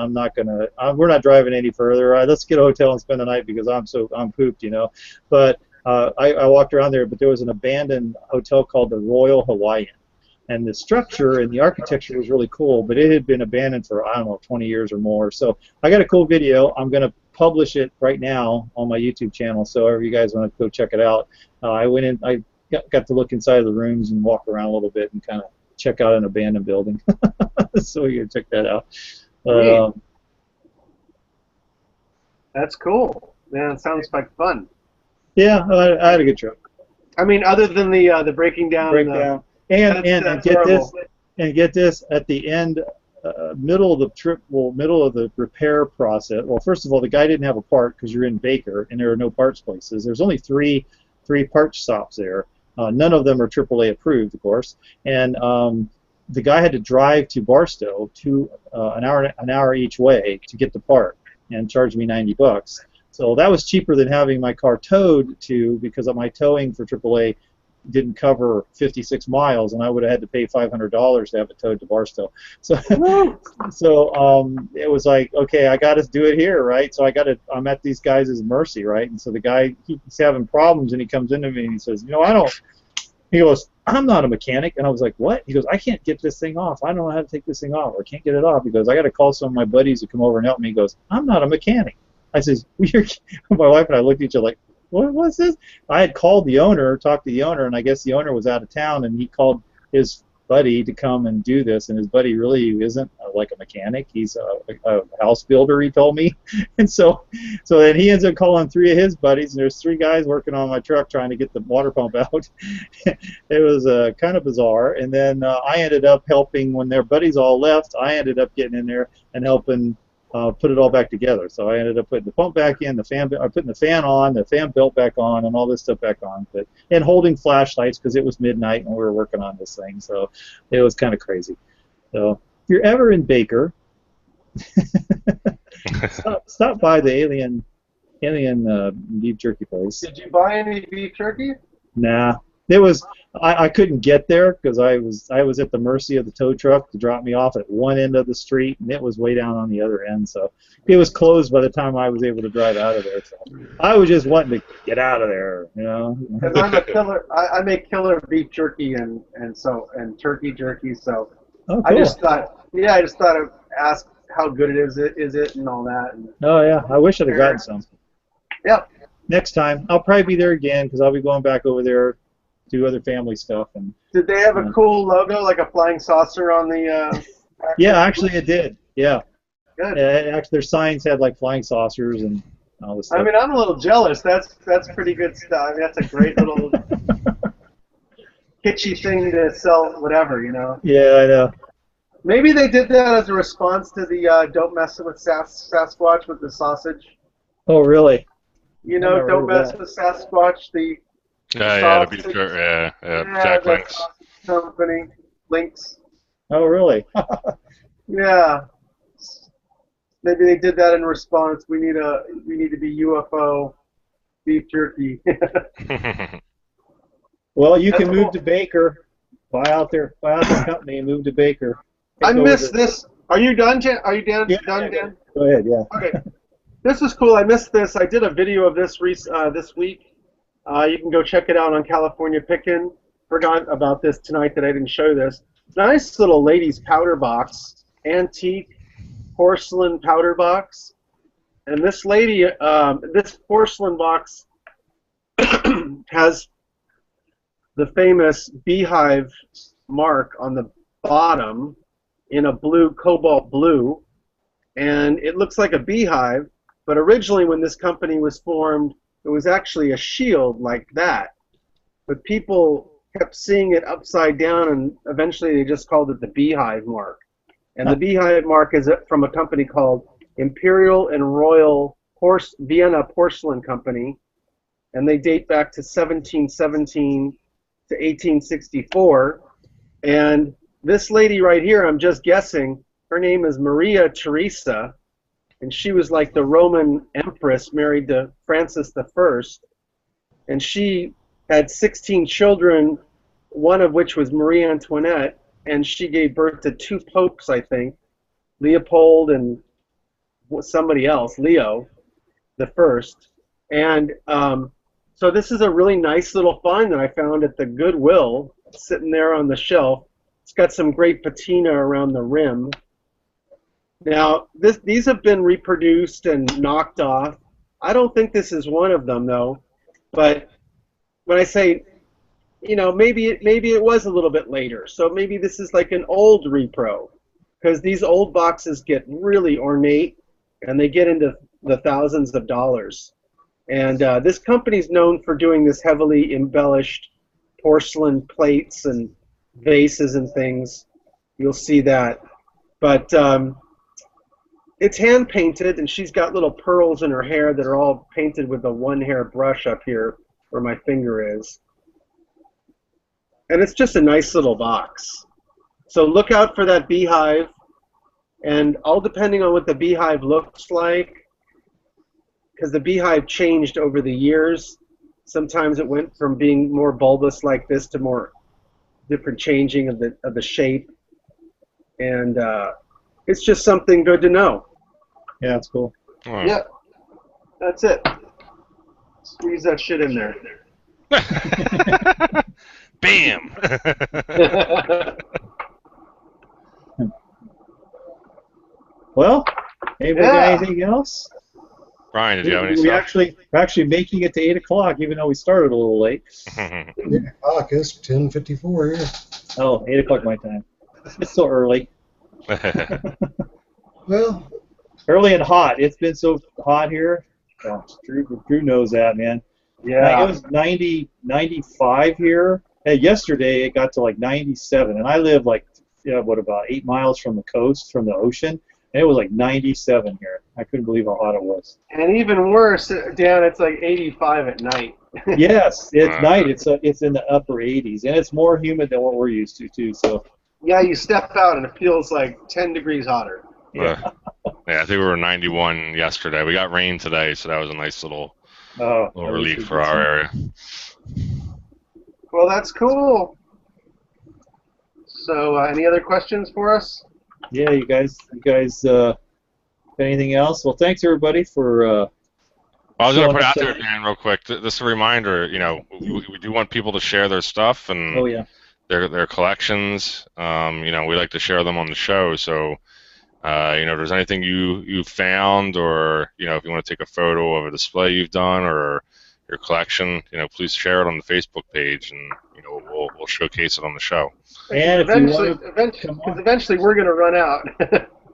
We're not driving any further. Let's get a hotel and spend the night because I'm pooped, you know. But I walked around there, but there was an abandoned hotel called the Royal Hawaiian, and the structure and the architecture was really cool, but it had been abandoned for, I don't know, 20 years or more. So I got a cool video. I'm going to publish it right now on my YouTube channel, so if you guys want to go check it out. I went in, I got to look inside of the rooms and walk around a little bit and kind of check out an abandoned building. So you can check that out. That's cool. Man, it sounds like fun. Yeah, I had a good trip. I mean, other than the breaking down. And get this, at the end, middle of the trip, middle of the repair process. Well, first of all, the guy didn't have a part because you're in Baker and there are no parts places. There's only three parts stops there. None of them are AAA approved, of course. And the guy had to drive to Barstow an hour each way to get the part and charge me $90. So that was cheaper than having my car towed because of my towing for AAA didn't cover 56 miles, and I would have had to pay $500 to have it towed to Barstow. So, it was like, okay, I got to do it here, right? So I'm at these guys' mercy, right? And so the guy, he's having problems, and he comes into me and he says, you know, he goes, I'm not a mechanic. And I was like, what? He goes, I can't get this thing off. I don't know how to take this thing off. I can't get it off. He goes, I got to call some of my buddies to come over and help me. He goes, I'm not a mechanic. I says, my wife and I looked at each other like, what's this? I had talked to the owner, and I guess the owner was out of town, and he called his buddy to come and do this, and his buddy really isn't like a mechanic. He's a house builder, he told me. And so then he ends up calling 3 of his buddies, and there's 3 guys working on my truck trying to get the water pump out. It was kind of bizarre. And then I ended up helping when their buddies all left. I ended up getting in there and helping put it all back together. So I ended up putting the pump back in, putting the fan on, the fan belt back on, and all this stuff back on. And holding flashlights because it was midnight and we were working on this thing. So it was kind of crazy. So if you're ever in Baker, stop by the alien beef jerky place. Did you buy any beef jerky? Nah. I couldn't get there because I was at the mercy of the tow truck to drop me off at one end of the street, and it was way down on the other end. So it was closed by the time I was able to drive out of there. So I was just wanting to get out of there, you know. Because I'm a killer. I make killer beef jerky and turkey jerky. So oh, cool. I just thought I'd ask how good it is it and all that. And oh yeah, I wish I'd have gotten some. Yep. Next time, I'll probably be there again because I'll be going back over there to do other family stuff. And Did they have a cool logo, like a flying saucer on the? yeah, actually, it did. Yeah. Good. Actually, their signs had like flying saucers and all this stuff. I mean, I'm a little jealous. That's pretty good stuff. I mean, that's a great little kitschy thing to sell, whatever, you know. Yeah, I know. Maybe they did that as a response to the "Don't mess with Sasquatch" with the sausage. Oh, really? You know, never "Don't heard of mess that. with Sasquatch." The Yeah, the beef sausage. jerky, yeah, Yeah, Jack the Links. sausage company links. Oh, really? Yeah. Maybe they did that in response. We need to be UFO beef jerky. Well, you That's can move cool. to Baker. Buy out their company and move to Baker. I Take over missed the- this. Are you done, Jan? Are you done, Yeah, Dan? Go ahead. Yeah. Okay. This is cool. I missed this. I did a video of this this week. You can go check it out on California Pickin'. Forgot about this tonight that I didn't show this. Nice little ladies powder box, antique porcelain powder box. And this lady, this porcelain box has the famous beehive mark on the bottom in a blue, cobalt blue. And it looks like a beehive, but originally when this company was formed, it was actually a shield like that. But people kept seeing it upside down, and eventually they just called it the beehive mark. And the beehive mark is from a company called Imperial and Royal Vienna Porcelain Company, and they date back to 1717 to 1864. And this lady right here, I'm just guessing, her name is Maria Theresa, and she was like the Roman empress married to Francis I. And she had 16 children, one of which was Marie Antoinette, and she gave birth to 2 popes, I think, Leopold and somebody else, Leo the First. And so this is a really nice little find that I found at the Goodwill, sitting there on the shelf. It's got some great patina around the rim. Now, these have been reproduced and knocked off. I don't think this is one of them, though. But when I say, you know, maybe it was a little bit later. So maybe this is like an old repro, because these old boxes get really ornate, and they get into the thousands of dollars. And this company's known for doing this heavily embellished porcelain plates and vases and things. You'll see that. But it's hand painted, and she's got little pearls in her hair that are all painted with a one-hair brush up here where my finger is. And it's just a nice little box. So look out for that beehive, and all depending on what the beehive looks like, because the beehive changed over the years. Sometimes it went from being more bulbous like this to more different changing of the shape. And it's just something good to know. Yeah, it's cool. Oh. Yeah, that's it. Squeeze that shit in there. Bam! Well, anybody got Yeah. anything else? Brian, did you have any We're stuff? actually making it to 8 o'clock, even though we started a little late. 8 o'clock. It's 10:54 here. Oh, 8 o'clock my time. It's still early. Well, Early and hot. It's been so hot here. Oh, Drew knows that, man. Yeah. It was 90, 95 here. Hey, yesterday it got to like 97, and I live like, about 8 miles from the coast, from the ocean, and it was like 97 here. I couldn't believe how hot it was. And even worse, Dan, it's like 85 at night. Yes, it's night. It's in the upper 80s, and it's more humid than what we're used to too. So Yeah, you step out and it feels like 10 degrees hotter. yeah. Yeah, I think we were 91 yesterday. We got rain today, so that was a nice little Oh, relief for our area. Well, that's cool. So, any other questions for us? Yeah, you guys, anything else? Well, thanks everybody for. I was going to showing put us out there, that. Dan, real quick. This a reminder. You know, we do want people to share their stuff and Oh yeah. their collections. You know, we like to share them on the show. So If there's anything you found, or if you want to take a photo of a display you've done or your collection, please share it on the Facebook page, and we'll showcase it on the show. And if you want to because eventually we're going to run out.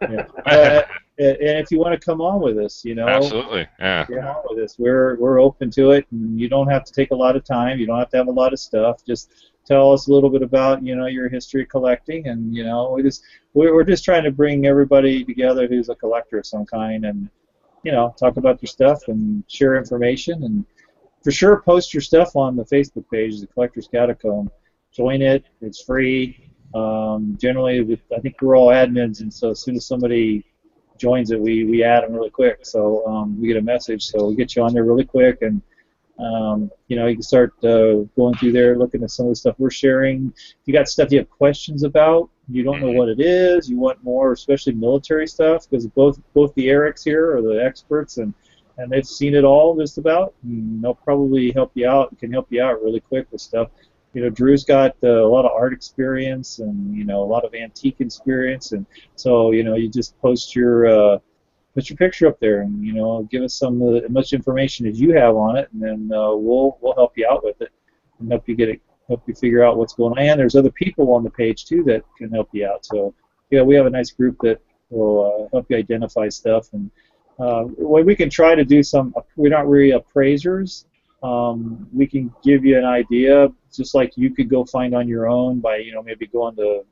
Yeah. And if you want to come on with us, Absolutely, yeah. come on with us. We're open to it, and you don't have to take a lot of time. You don't have to have a lot of stuff. Just tell us a little bit about your history of collecting, and we're just trying to bring everybody together who's a collector of some kind, and talk about your stuff and share information, and for sure post your stuff on the Facebook page, the Collector's Catacomb. Join it. It's free. Generally, I think we're all admins, and so as soon as somebody joins it, we add them really quick. So we get a message, so we get you on there really quick, and you can start going through there, looking at some of the stuff we're sharing. If you got stuff you have questions about, you don't know what it is, you want more, especially military stuff, because both the Eriks here are the experts, and they've seen it all just about, and they'll probably help you out, can help you out really quick with stuff. Drew's got a lot of art experience, and a lot of antique experience, and so you just post your picture up there, and give us as much information as you have on it, and then we'll help you out with it and help you figure out what's going on. And there's other people on the page too that can help you out. So we have a nice group that will help you identify stuff, and we can try to do we're not really appraisers. We can give you an idea, just like you could go find on your own by maybe going to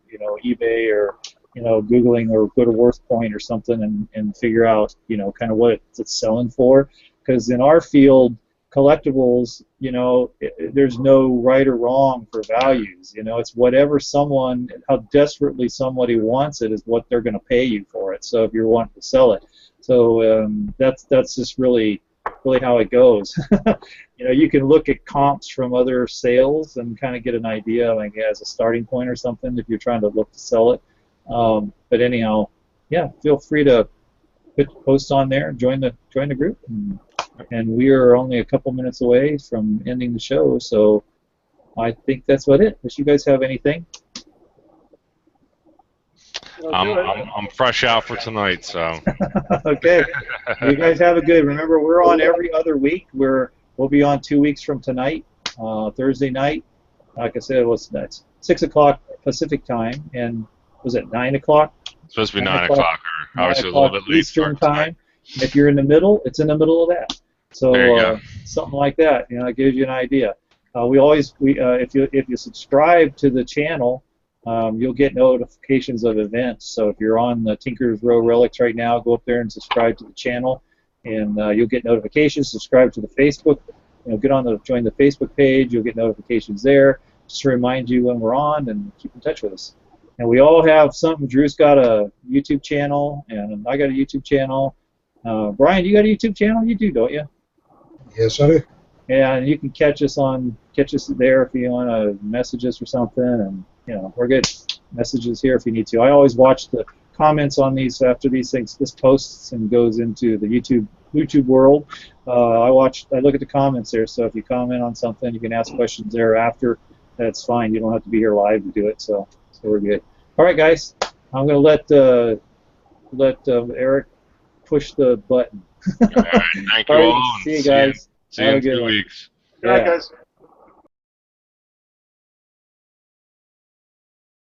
eBay or Googling, or go to WorthPoint or something, and figure out kind of what it's selling for. Because in our field, collectibles, there's no right or wrong for values. It's whatever how desperately somebody wants it is what they're going to pay you for it. So if you're wanting to sell it, so that's just really how it goes. You can look at comps from other sales and kind of get an idea, like as a starting point or something, if you're trying to look to sell it. But anyhow, feel free to post on there, join the group, and we are only a couple minutes away from ending the show, so I think that's about it. Unless you guys have anything. I'm fresh out for tonight, so. Okay. You guys have a good. Remember, we're on every other week. We'll be on 2 weeks from tonight, Thursday night. Like I said, that's 6 o'clock Pacific time, and was it 9 o'clock? It's supposed to be 9 o'clock, or obviously a little bit late. Eastern time. And if you're in the middle, it's in the middle of that. So there you go. Something like that. It gives you an idea. If you subscribe to the channel, you'll get notifications of events. So if you're on the Tinker's Row Relics right now, go up there and subscribe to the channel, and you'll get notifications. Subscribe to the Facebook. Join the Facebook page. You'll get notifications there, just to remind you when we're on, and keep in touch with us. And we all have something. Drew's got a YouTube channel, and I got a YouTube channel. Brian, you got a YouTube channel? You do, don't you? Yes, I do. Yeah, and you can catch us there if you want to message us or something, and we're good. Messages here if you need to. I always watch the comments on these after this posts and goes into the YouTube world. I look at the comments there, so if you comment on something, you can ask questions there after. That's fine. You don't have to be here live to do it, so we're good. All right, guys, I'm going to let Erik push the button. All right, thank you all. See you guys. See you in 2 weeks. Good night, guys.